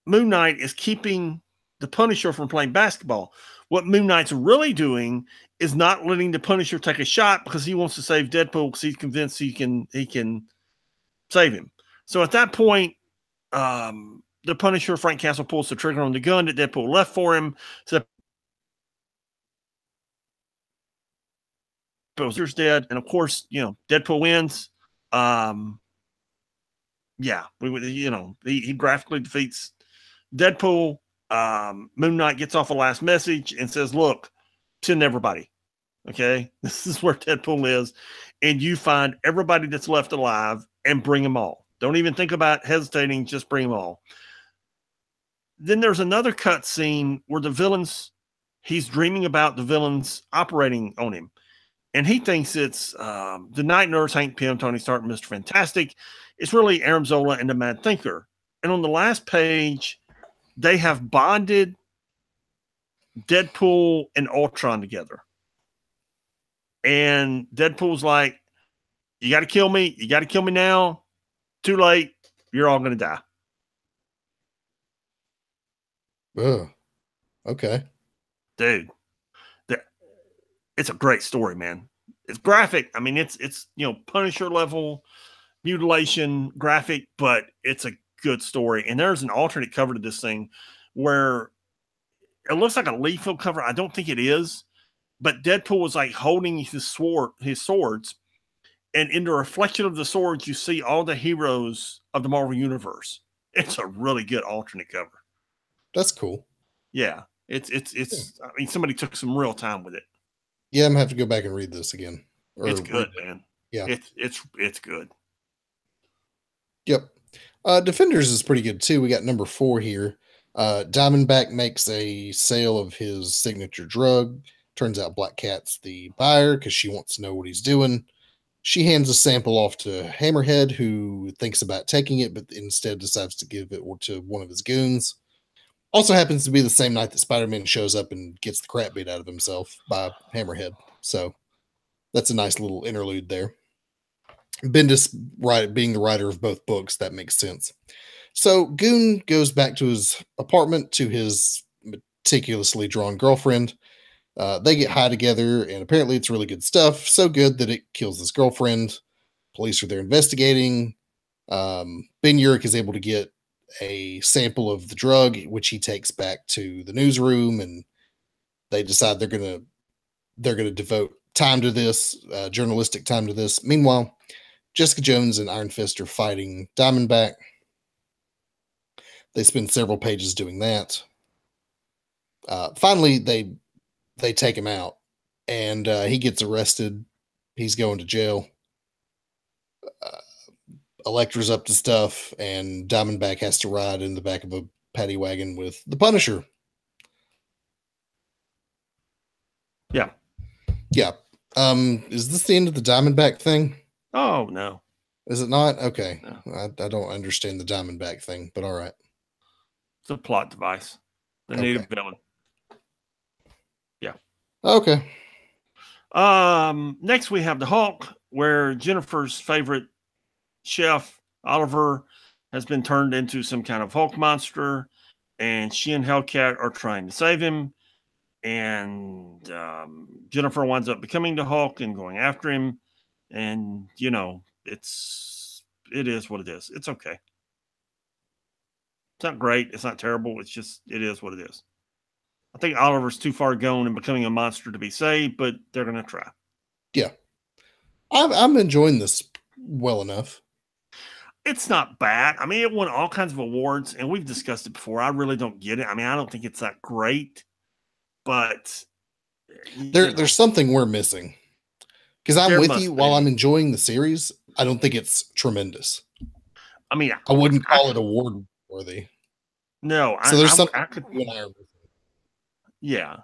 Moon Knight is keeping the Punisher from playing basketball. What Moon Knight's really doing is not letting the Punisher take a shot, because he wants to save Deadpool, because he's convinced he can save him. So at that point, the Punisher, Frank Castle, pulls the trigger on the gun that Deadpool left for him. So Deadpool's dead, and of course, Deadpool wins. He graphically defeats Deadpool. Moon Knight gets off a last message and says, "Look, send everybody. Okay, this is where Deadpool is, and you find everybody that's left alive and bring them all. Don't even think about hesitating; just bring them all." Then there's another cut scene where he's dreaming about the villains operating on him. And he thinks it's the Night Nurse, Hank Pym, Tony Stark, Mr. Fantastic. It's really Aram Zola and the Mad Thinker. And on the last page, they have bonded Deadpool and Ultron together. And Deadpool's like, "You got to kill me. You got to kill me now. Too late. You're all going to die." Okay. Dude, it's a great story, man. It's graphic. I mean, it's Punisher level mutilation graphic, but it's a good story. And there's an alternate cover to this thing where it looks like a Liefeld cover. I don't think it is, but Deadpool was like holding his swords, and in the reflection of the swords, you see all the heroes of the Marvel Universe. It's a really good alternate cover. That's cool. Yeah. It's I mean, somebody took some real time with it. Yeah, I'm gonna have to go back and read this again. It's good, man. Yeah. It's good. Yep. Defenders is pretty good too. We got number 4 here. Diamondback makes a sale of his signature drug. Turns out Black Cat's the buyer because she wants to know what he's doing. She hands a sample off to Hammerhead, who thinks about taking it, but instead decides to give it to one of his goons. Also happens to be the same night that Spider-Man shows up and gets the crap beat out of himself by Hammerhead. So that's a nice little interlude there. Bendis, being the writer of both books, that makes sense. So Goon goes back to his apartment to his meticulously drawn girlfriend. They get high together, and apparently it's really good stuff. So good that it kills his girlfriend. Police are there investigating. Ben Urich is able to get a sample of the drug, which he takes back to the newsroom, and they decide they're gonna devote time to this, journalistic time to this. Meanwhile, Jessica Jones and Iron Fist are fighting Diamondback. They spend several pages doing that. Finally, they take him out, and he gets arrested. He's going to jail. Uh, Elektra's up to stuff, and Diamondback has to ride in the back of a paddy wagon with the Punisher. Yeah. Yeah. Is this the end of the Diamondback thing? Oh no. Is it not? Okay. No. I don't understand the Diamondback thing, but all right. It's a plot device. They need a villain. Yeah. Okay. Next we have the Hulk, where Jennifer's favorite chef, Oliver, has been turned into some kind of Hulk monster, and she and Hellcat are trying to save him. And Jennifer winds up becoming the Hulk and going after him. And you know, it is what it is. It's okay. It's not great. It's not terrible. It's just, it is what it is. I think Oliver's too far gone in becoming a monster to be saved, but they're going to try. Yeah. I'm enjoying this well enough. It's not bad. I mean, it won all kinds of awards, and we've discussed it before. I really don't get it. I mean, I don't think it's that great, but there's something we're missing. Because I'm with you, while I'm enjoying the series, I don't think it's tremendous. I mean, I wouldn't call it award worthy. No, so there's something. Yeah,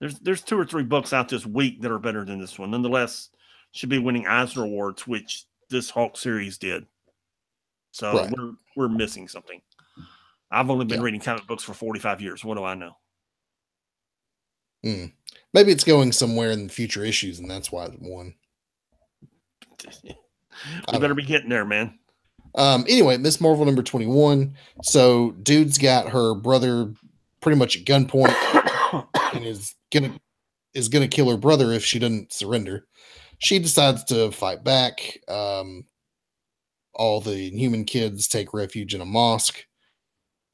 there's 2 or 3 books out this week that are better than this one. Nonetheless, should be winning Eisner Awards, which this Hulk series did. So we're missing something. I've only been reading comic books for 45 years. What do I know? Maybe it's going somewhere in the future issues, and that's why it won. We better be getting there, man. Anyway, Miss Marvel number 21. So, dude's got her brother pretty much at gunpoint, and is gonna kill her brother if she doesn't surrender. She decides to fight back. All the human kids take refuge in a mosque.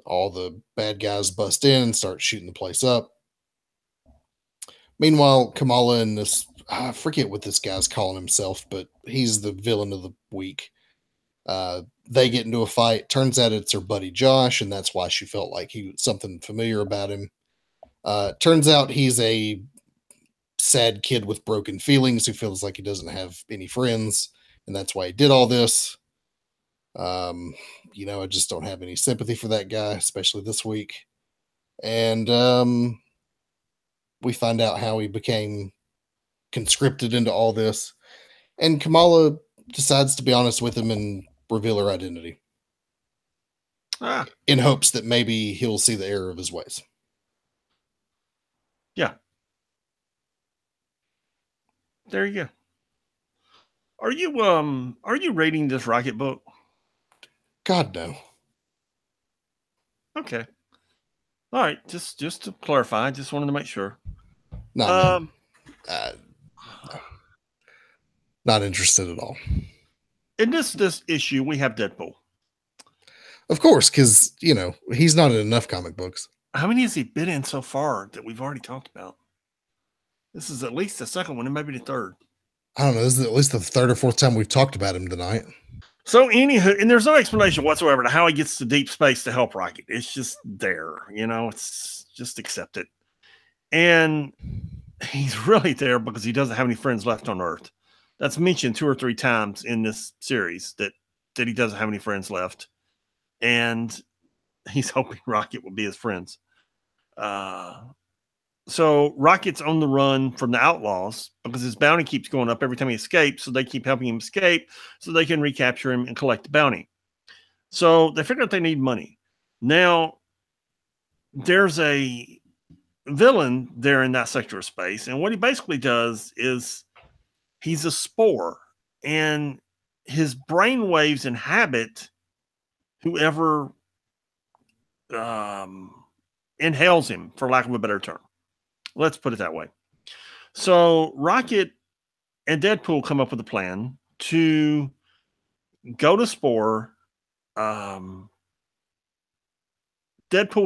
All the bad guys bust in and start shooting the place up. Meanwhile, Kamala and this, I forget what this guy's calling himself, but he's the villain of the week. They get into a fight. Turns out it's her buddy Josh, and that's why she felt like he was something familiar about him. Turns out he's a sad kid with broken feelings who feels like he doesn't have any friends, and that's why he did all this. I just don't have any sympathy for that guy, especially this week. And we find out how he became conscripted into all this. And Kamala decides to be honest with him and reveal her identity. In hopes that maybe he'll see the error of his ways. Yeah. There you go. Are you reading this Rocket book? God, no. Okay. All right. Just to clarify, I just wanted to make sure. No, not interested at all. In this issue, we have Deadpool. Of course, because, he's not in enough comic books. How many has he been in so far that we've already talked about? This is at least the second one and maybe the third. I don't know. This is at least the 3rd or 4th time we've talked about him tonight. So anywho, and there's no explanation whatsoever to how he gets to deep space to help Rocket. It's just there, it's just accept it. And he's really there because he doesn't have any friends left on Earth. That's mentioned 2 or 3 times in this series that he doesn't have any friends left. And he's hoping Rocket will be his friends. So Rocket's on the run from the Outlaws because his bounty keeps going up every time he escapes. So they keep helping him escape so they can recapture him and collect the bounty. So they figure out they need money. Now, there's a villain there in that sector of space. And what he basically does is he's a spore. And his brain waves inhabit whoever inhales him, for lack of a better term. Let's put it that way. So Rocket and Deadpool come up with a plan to go to Spore. Deadpool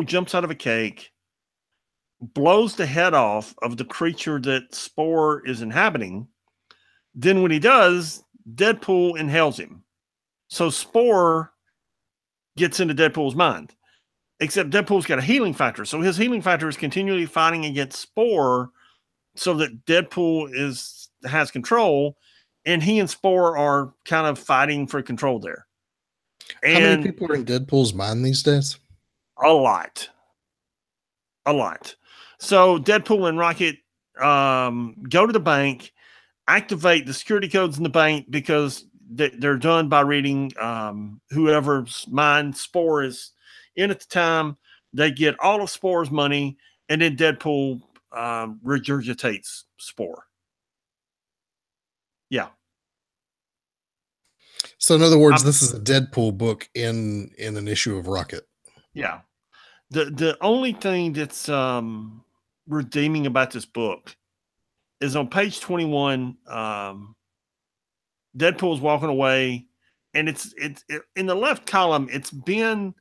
jumps out of a cake, blows the head off of the creature that Spore is inhabiting. Then when he does, Deadpool inhales him. So Spore gets into Deadpool's mind. Except Deadpool's got a healing factor. So his healing factor is continually fighting against Spore so that Deadpool has control, and he and Spore are kind of fighting for control there. And how many people are in Deadpool's mind these days? A lot. So Deadpool and Rocket go to the bank, activate the security codes in the bank because they're done by reading whoever's mind Spore is in at the time. They get all of Spore's money, and then Deadpool regurgitates Spore. Yeah. So in other words, this is a Deadpool book in an issue of Rocket. Yeah. The only thing that's redeeming about this book is on page 21. Deadpool's walking away, and it's in the left column. It's been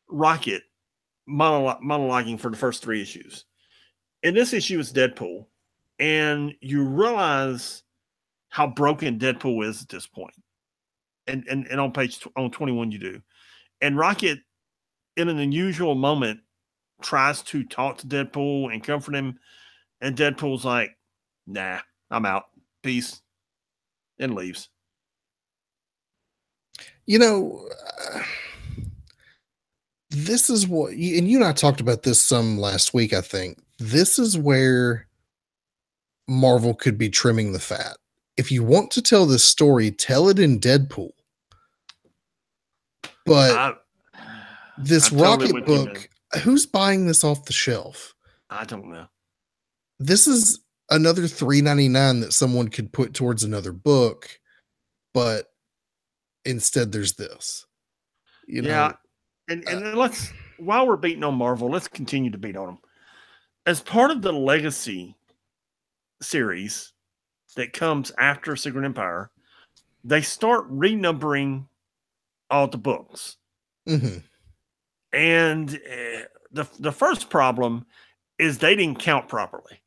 Rocket monologuing for the first 3 issues. In this issue, it's Deadpool, and you realize how broken Deadpool is at this point. And on page 21, you do. And Rocket, in an unusual moment, tries to talk to Deadpool and comfort him, and Deadpool's like, "Nah, I'm out. Peace," and leaves. You know, this is what, and you and I talked about this some last week, I think. This is where Marvel could be trimming the fat. If you want to tell this story, tell it in Deadpool. But this Rocket book, who's buying this off the shelf? I don't know. This is another $3.99 that someone could put towards another book, but instead there's this. You know, and let's, while we're beating on Marvel, let's continue to beat on them. As part of the Legacy series that comes after Secret Empire, they start renumbering all the books. Mm-hmm. And the first problem is they didn't count properly.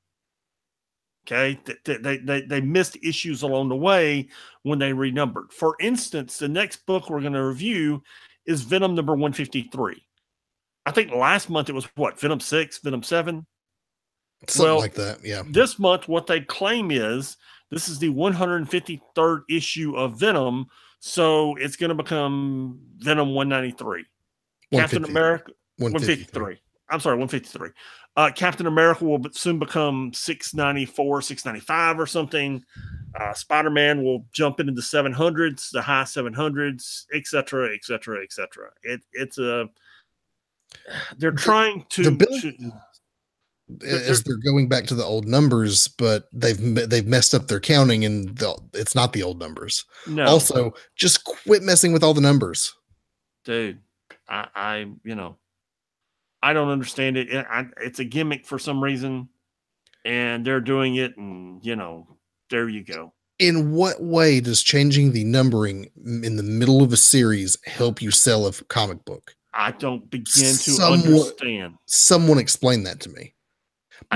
Okay, they missed issues along the way when they renumbered. For instance, the next book we're going to review is Venom number 153. I think last month it was what, Venom 6, Venom 7? Something like that, yeah. This month, what they claim is this is the 153rd issue of Venom, so it's going to become Venom 193. Captain America 153. I'm sorry, 153. Captain America will soon become 694, 695 or something. Spider-Man will jump into the 700s, the high 700s, etc., etc., etc. It's a they're trying to as they're going back to the old numbers, but they've messed up their counting, and it's not the old numbers. No. Also, just quit messing with all the numbers, dude. I don't understand it. It's a gimmick for some reason, and they're doing it, and there you go. In what way does changing the numbering in the middle of a series help you sell a comic book? I don't begin to understand. Someone explain that to me.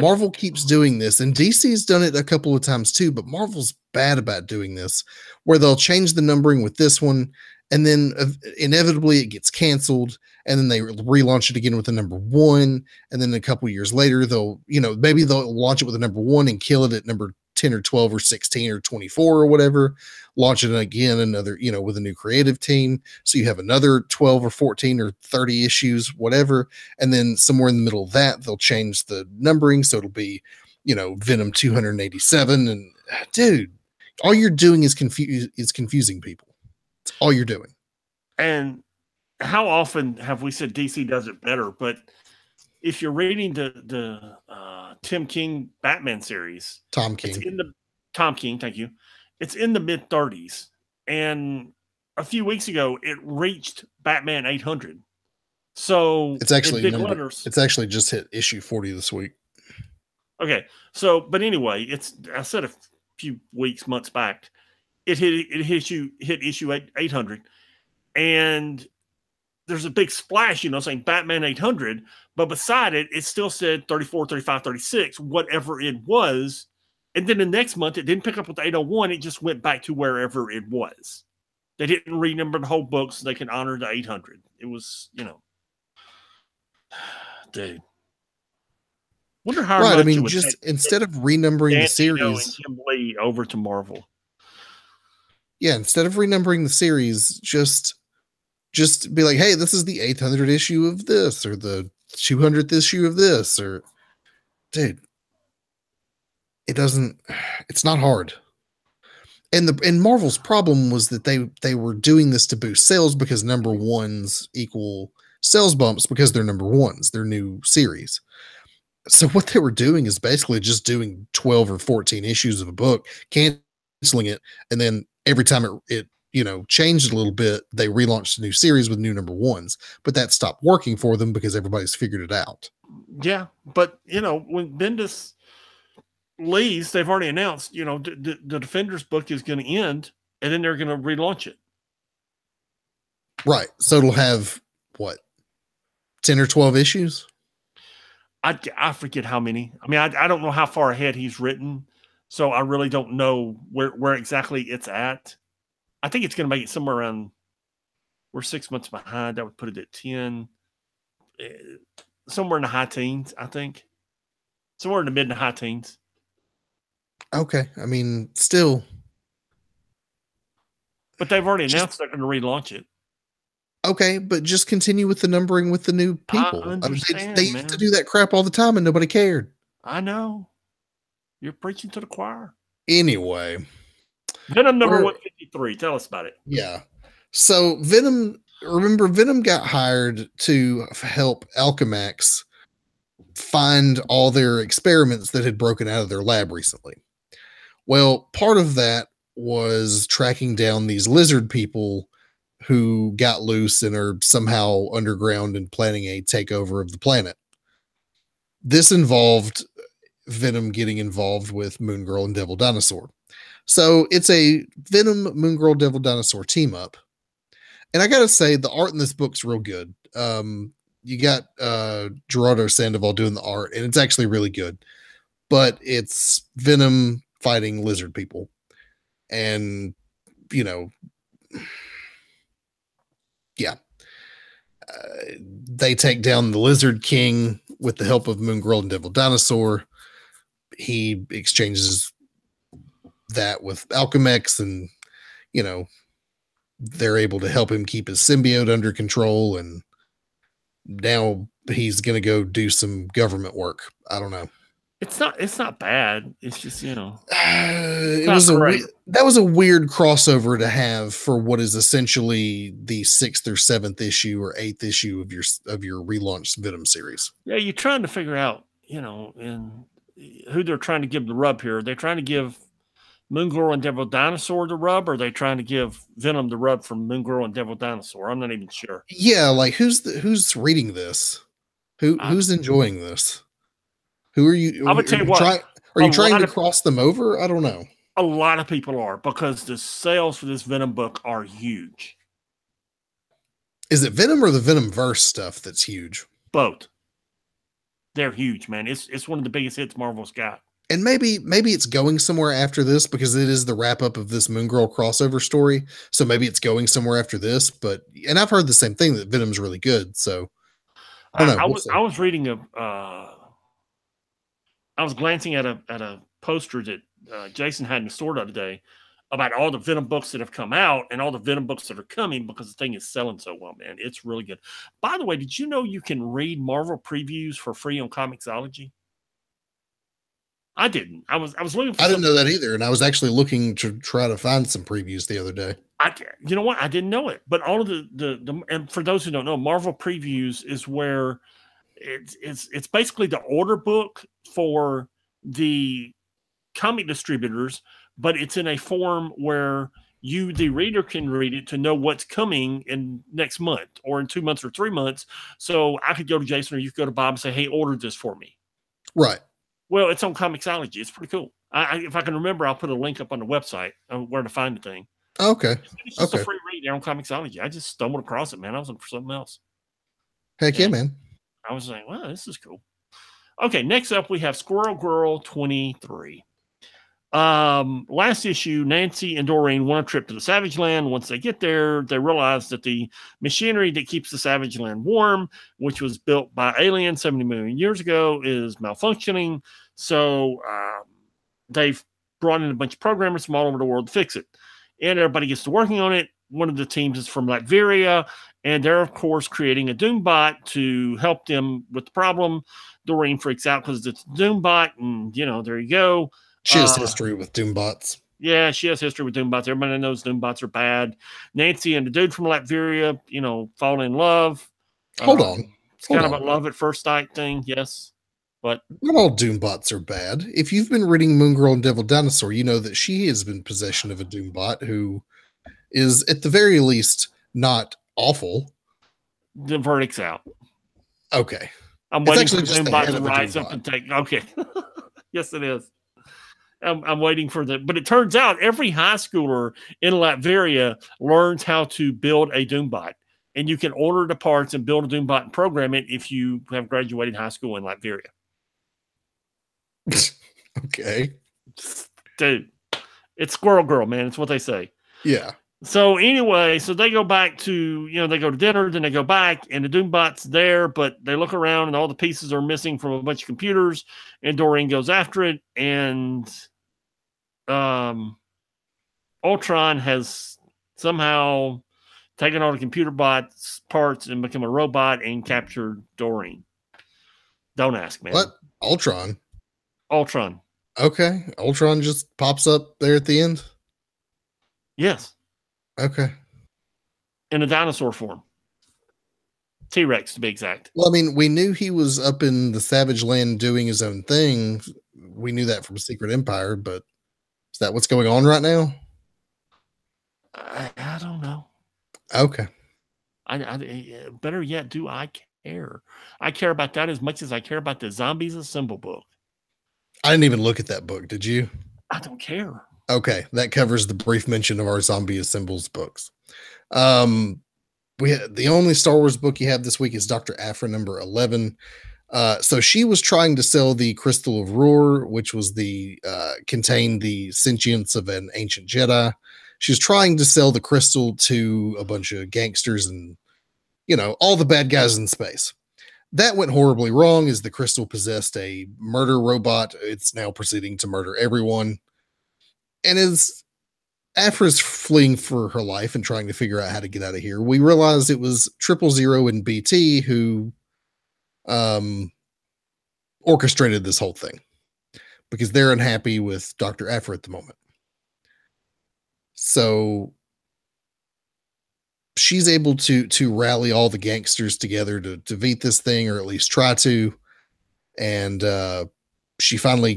Marvel keeps doing this, and DC's done it a couple of times too, but Marvel's bad about doing this, where they'll change the numbering with this one, and then inevitably it gets canceled, and then they relaunch it again with the number 1, and then a couple years later maybe they'll launch it with a number 1 and kill it at number 10 or 12 or 16 or 24 or whatever, launch it again another with a new creative team, so you have another 12 or 14 or 30 issues, whatever, and then somewhere in the middle of that they'll change the numbering so it'll be Venom 287. And dude, all you're doing is confusing people. It's all you're doing. And how often have we said DC does it better? But if you're reading the Tim King Batman series, Tom King, thank you. It's in the mid 30s, and a few weeks ago it reached Batman 800. So It's in actually big letters. It's actually just hit issue 40 this week. Okay, so but anyway, I said a few weeks, months back, it hit issue 800, and there's a big splash, saying Batman 800, but beside it, it still said 34, 35, 36, whatever it was. And then the next month, it didn't pick up with the 801. It just went back to wherever it was. They didn't renumber the whole book so they can honor the 800. It was, dude. Wonder how Right. I much it mean, would just take instead of renumbering the Dan Dino and series, Jim Lee over to Marvel. yeah, instead of renumbering the series, just be like, hey, this is the 800th issue of this, or the 200th issue of this, or dude, it's not hard. And Marvel's problem was that they were doing this to boost sales because number ones equal sales bumps because they're number ones, they're new series. So what they were doing is basically just doing 12 or 14 issues of a book, canceling it, and then every time it changed a little bit, they relaunched a new series with new number ones. But that stopped working for them because everybody's figured it out. Yeah, but when Bendis leaves, they've already announced, the Defenders book is going to end, and then they're going to relaunch it. Right. So it'll have what, 10 or 12 issues? I forget how many. I mean, I don't know how far ahead he's written, so I really don't know where exactly it's at. I think it's going to make it somewhere around. We're 6 months behind. That would put it at 10, somewhere in the high teens. I think somewhere in the mid to high teens. Okay. I mean, still. But they've already announced they're going to relaunch it. Okay, but just continue with the numbering with the new people. I understand, they used to do that crap all the time and nobody cared. I know. You're preaching to the choir. Anyway. Venom number 153. Tell us about it. Yeah. So Venom got hired to help Alchemax find all their experiments that had broken out of their lab recently. Well, part of that was tracking down these lizard people who got loose and are somehow underground and planning a takeover of the planet. This involved Venom getting involved with Moon Girl and Devil Dinosaur. So it's a Venom, Moon Girl, Devil Dinosaur team up. And I gotta say, the art in this book's real good. You got Gerardo Sandoval doing the art, and it's actually really good. But it's Venom fighting lizard people. And, yeah. They take down the Lizard King with the help of Moon Girl and Devil Dinosaur. He exchanges that with Alchemax, and they're able to help him keep his symbiote under control, and now he's going to go do some government work. I don't know. It's not bad. It's just, that was a weird crossover to have for what is essentially the 6th or 7th issue or 8th issue of your relaunched Venom series. Yeah, you're trying to figure out, and who they're trying to give the rub here. Are they trying to give Moon Girl and Devil Dinosaur the rub, or are they trying to give Venom the rub from Moon Girl and Devil Dinosaur? I'm not even sure. Yeah, like who's reading this? Who's enjoying this? Who are you? I'm gonna tell you what. Are you trying to cross them over? I don't know. A lot of people are, because the sales for this Venom book are huge. Is it Venom or the Venomverse stuff that's huge? Both. They're huge, man. It's one of the biggest hits Marvel's got. And maybe it's going somewhere after this because it is the wrap up of this Moon Girl crossover story. So maybe it's going somewhere after this. And I've heard the same thing, that Venom's really good. So I don't know. I was reading I was glancing at a poster that Jason had in the store the other day about all the Venom books that have come out and all the Venom books that are coming, because the thing is selling so well, man. It's really good. By the way, did you know you can read Marvel previews for free on Comixology? I didn't. I was looking for. I didn't know that either, and I was actually looking to try to find some previews the other day. You know what? I didn't know it, but all of the and for those who don't know, Marvel previews is where it's basically the order book for the comic distributors, but it's in a form where you, the reader, can read it to know what's coming in next month or in 2 months or 3 months. So I could go to Jason or you could go to Bob and say, hey, order this for me. Right. Well, it's on Comixology. It's pretty cool. If I can remember, I'll put a link up on the website of where to find the thing. Okay. It's just a free read there on Comixology. I just stumbled across it, man. I was looking for something else. Heck yeah, man. I was like, wow, this is cool. Okay, next up we have Squirrel Girl 23. Last issue, Nancy and Doreen want a trip to the Savage Land. Once they get there, they realize that the machinery that keeps the Savage Land warm, which was built by aliens 70 million years ago, is malfunctioning. So they've brought in a bunch of programmers from all over the world to fix it. And everybody gets to working on it. One of the teams is from Latveria, and they're, of course, creating a Doombot to help them with the problem. Doreen freaks out because it's a Doombot, and, there you go. She has history with Doombots. Yeah, she has history with Doombots. Everybody knows Doombots are bad. Nancy and the dude from Latveria, fall in love. Hold on. It's kind of a love at first sight thing, yes. But not all Doombots are bad. If you've been reading Moon Girl and Devil Dinosaur, you know that she has been in possession of a Doombot who is, at the very least, not awful. The verdict's out. Okay. I'm waiting for Doombot to rise up and take. Okay. Yes, it is. I'm waiting for but it turns out every high schooler in Latveria learns how to build a Doombot, and you can order the parts and build a Doombot and program it if you have graduated high school in Latveria. Okay. Dude, it's Squirrel Girl, man. It's what they say. Yeah. So anyway, they go back to, they go to dinner, then they go back, and the Doombot's there, but they look around and all the pieces are missing from a bunch of computers, and Doreen goes after it, and Ultron has somehow taken all the computer bots parts and become a robot and captured Doreen. Don't ask, man. What? Ultron? Ultron. Okay. Ultron just pops up there at the end? Yes. Okay. In a dinosaur form. T-Rex, to be exact. Well, I mean, we knew he was up in the Savage Land doing his own thing. We knew that from Secret Empire, but is that what's going on right now? I don't know. Okay. I better yet, do I care? I care about that as much as I care about the Zombies Assemble book. I didn't even look at that book. Did you? I don't care. Okay, that covers the brief mention of our Zombie Assembles books. The only Star Wars book you have this week is Dr. Aphra number 11. So she was trying to sell the Crystal of Roer, which was contained the sentience of an ancient Jedi. She was trying to sell the crystal to a bunch of gangsters and, all the bad guys in space. That went horribly wrong as the crystal possessed a murder robot. It's now proceeding to murder everyone. And as Aphra's fleeing for her life and trying to figure out how to get out of here, we realized it was 000 and BT who orchestrated this whole thing because they're unhappy with Dr. Aphra at the moment. So she's able to rally all the gangsters together to defeat this thing, or at least try to. And she finally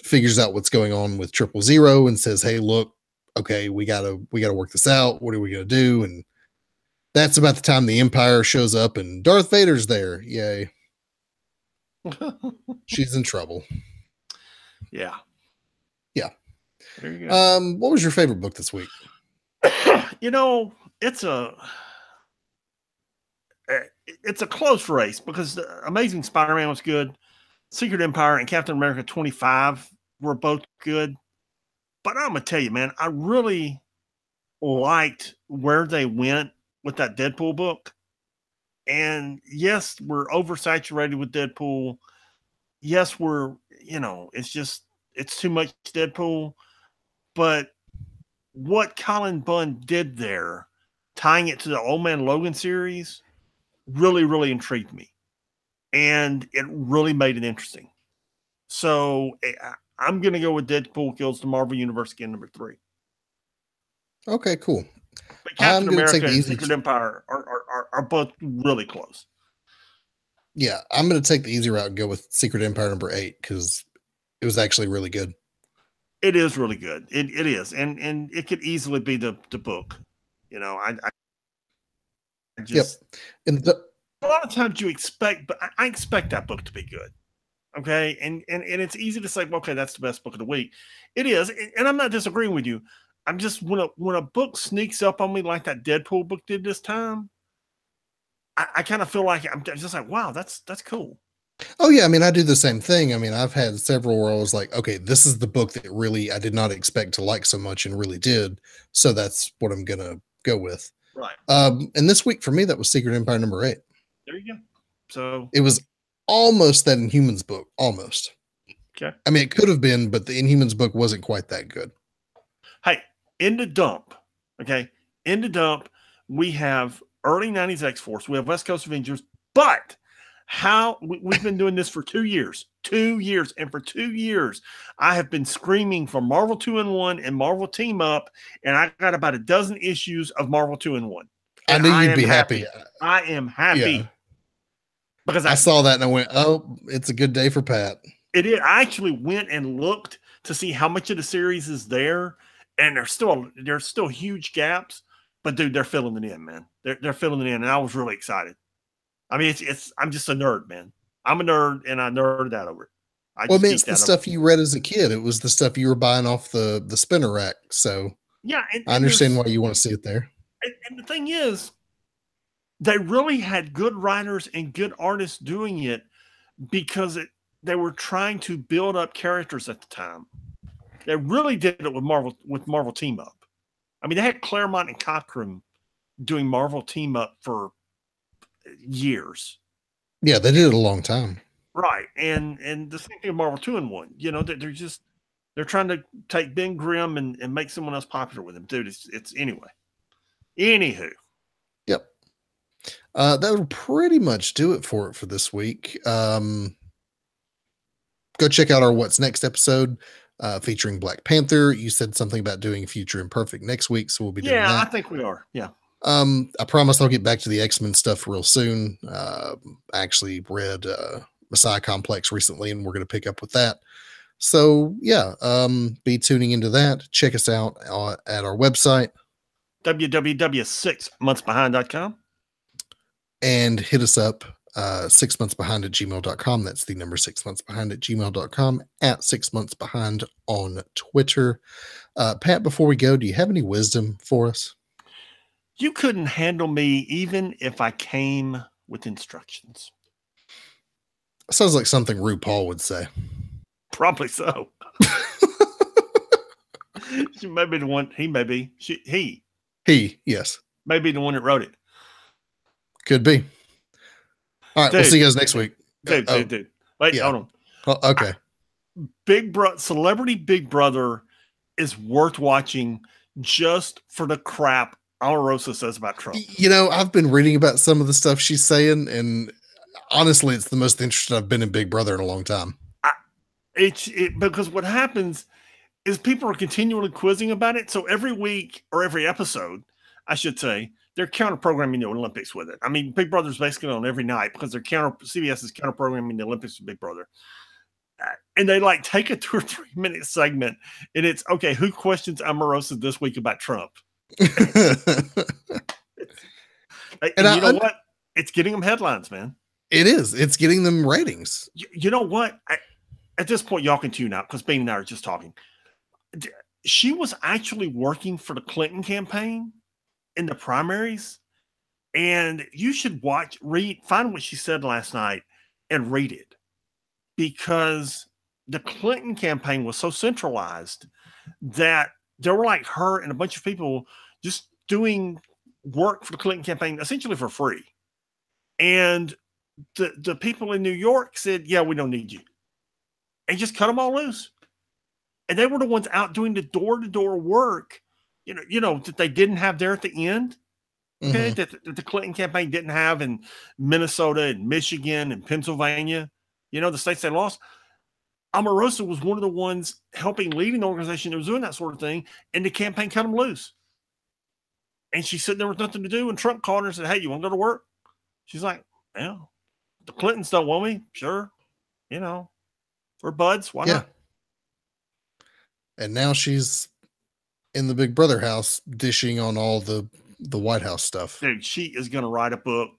figures out what's going on with 000 and says, hey, look, okay, we gotta work this out. What are we gonna do? And that's about the time the Empire shows up and Darth Vader's there. Yay. She's in trouble. Yeah. Yeah. There you go. What was your favorite book this week? It's a close race because Amazing Spider-Man was good. Secret Empire and Captain America 25 were both good. But I'm going to tell you, man, I really liked where they went with that Deadpool book. And yes, we're oversaturated with Deadpool. Yes, it's too much Deadpool. But what Colin Bunn did there, tying it to the Old Man Logan series, really, really intrigued me. And it really made it interesting. So I'm going to go with Deadpool Kills the Marvel Universe again, number 3. Okay, cool. But Captain America and Secret Empire are both really close. Yeah, I'm going to take the easy route and go with Secret Empire number 8 because it was actually really good. It is really good. It is, and it could easily be the book. You know, I Yep. just And the, a lot of times you expect, but I expect that book to be good. Okay, and it's easy to say, well, okay, that's the best book of the week. It is, and I'm not disagreeing with you. I'm just when a book sneaks up on me like that Deadpool book did this time, I kind of feel like I'm just like, wow, that's cool. oh yeah, I mean, I do the same thing. I mean, I've had several where I was like, okay, this is the book that really I did not expect to like so much and really did. So that's what I'm gonna go with. Right. And this week for me, that was Secret Empire #8. There you go. So It was almost that Inhumans book, almost. okay. I mean, it could have been, but the Inhumans book wasn't quite that good. Hey, in the dump, okay, in the dump, we have early 90s X Force, we have West Coast Avengers, but we've been doing this for 2 years. 2 years. And for 2 years, I have been screaming for Marvel 2-in-1 and Marvel Team Up, and I got about a dozen issues of Marvel 2-in-1. I And knew I you'd am be happy. I am Yeah. happy because I saw that and I went, oh, it's a good day for Pat. it is. I actually went and looked to see how much of the series is there, and there's still huge gaps. But dude, they're filling it in, man. They're filling it in, and I was really excited. I mean, it's I'm just a nerd, man. I'm a nerd, and I nerded out over it. I Well, I just mean, it's geeked the out over it. stuff you read as a kid. It was the stuff you were buying off the spinner rack. So Yeah, I understand why you want to see it there. and the thing is, they really had good writers and good artists doing it because they were trying to build up characters at the time. They really did it with Marvel Team Up. I mean, they had Claremont and Cockrum doing Marvel Team Up for years. Yeah, they did it a long time. Right. And the same thing with Marvel 2-in-1. You know, they're trying to take Ben Grimm and make someone else popular with him. Dude, it's anyway. Anywho. Yep. That'll pretty much do it for this week. Go check out our What's Next episode featuring Black Panther. You said something about doing Future Imperfect next week, so we'll be doing Yeah, I that. think we are. Yeah. I promise I'll get back to the X-Men stuff real soon. I actually read Messiah Complex recently, and we're going to pick up with that. So yeah, be tuning into that. Check us out at our website www.6monthsbehind.com and hit us up 6 months behind at gmail.com. That's the number 6 months behind at gmail.com, at 6 months behind on Twitter. Pat, before we go, do you have any wisdom for us? You couldn't handle me even if I came with instructions. Sounds like something RuPaul would say. Probably so. She may be the one. He may be. He, yes. May be the one that wrote it. Could be. All right, we'll see you guys next week. Dude. Wait, yeah. hold on. Oh, okay. Celebrity Big Brother is worth watching just for the crap Omarosa says about Trump. You know, I've been reading about some of the stuff she's saying, and honestly, it's the most interested I've been in Big Brother in a long time. Because what happens is people are continually quizzing about it. So every week or every episode, I should say, they're counter programming the Olympics with it. I mean, Big Brother's basically on every night because CBS is counter programming the Olympics with Big Brother. And they like take a 2 or 3 minute segment, and it's okay. Who questions Omarosa this week about Trump? And you know what? It's getting them headlines, man. It is. It's getting them ratings. You know what? At this point, y'all can tune out because Bean and I are just talking. She was actually working for the Clinton campaign in the primaries, and you should find what she said last night and read it, because the Clinton campaign was so centralized that there were like her and a bunch of people just doing work for the Clinton campaign essentially for free. And the people in New York said, yeah, we don't need you. And just cut them all loose. And they were the ones out doing the door-to-door work, you know, that they didn't have there at the end. Okay, that the Clinton campaign didn't have in Minnesota and Michigan and Pennsylvania, the states they lost. Omarosa was one of the ones leading the organization that was doing that sort of thing, and the campaign cut them loose. And she's sitting there with nothing to do, and Trump called her and said, hey, you want to go to work? She's like, yeah, the Clintons don't want me. Sure. We're buds. Why not? and now she's in the Big Brother house dishing on all the White House stuff. Dude, she is going to write a book.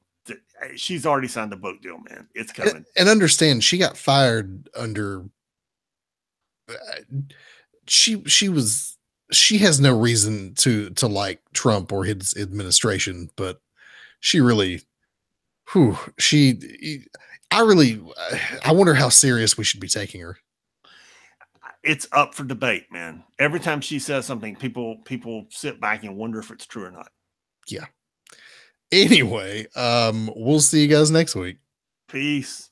She's already signed a book deal, man. It's coming. And understand, she got fired under. She has no reason to like Trump or his administration, but she really, I wonder how serious we should be taking her. It's up for debate, man. Every time she says something, people sit back and wonder if it's true or not. Yeah. Anyway, we'll see you guys next week. Peace.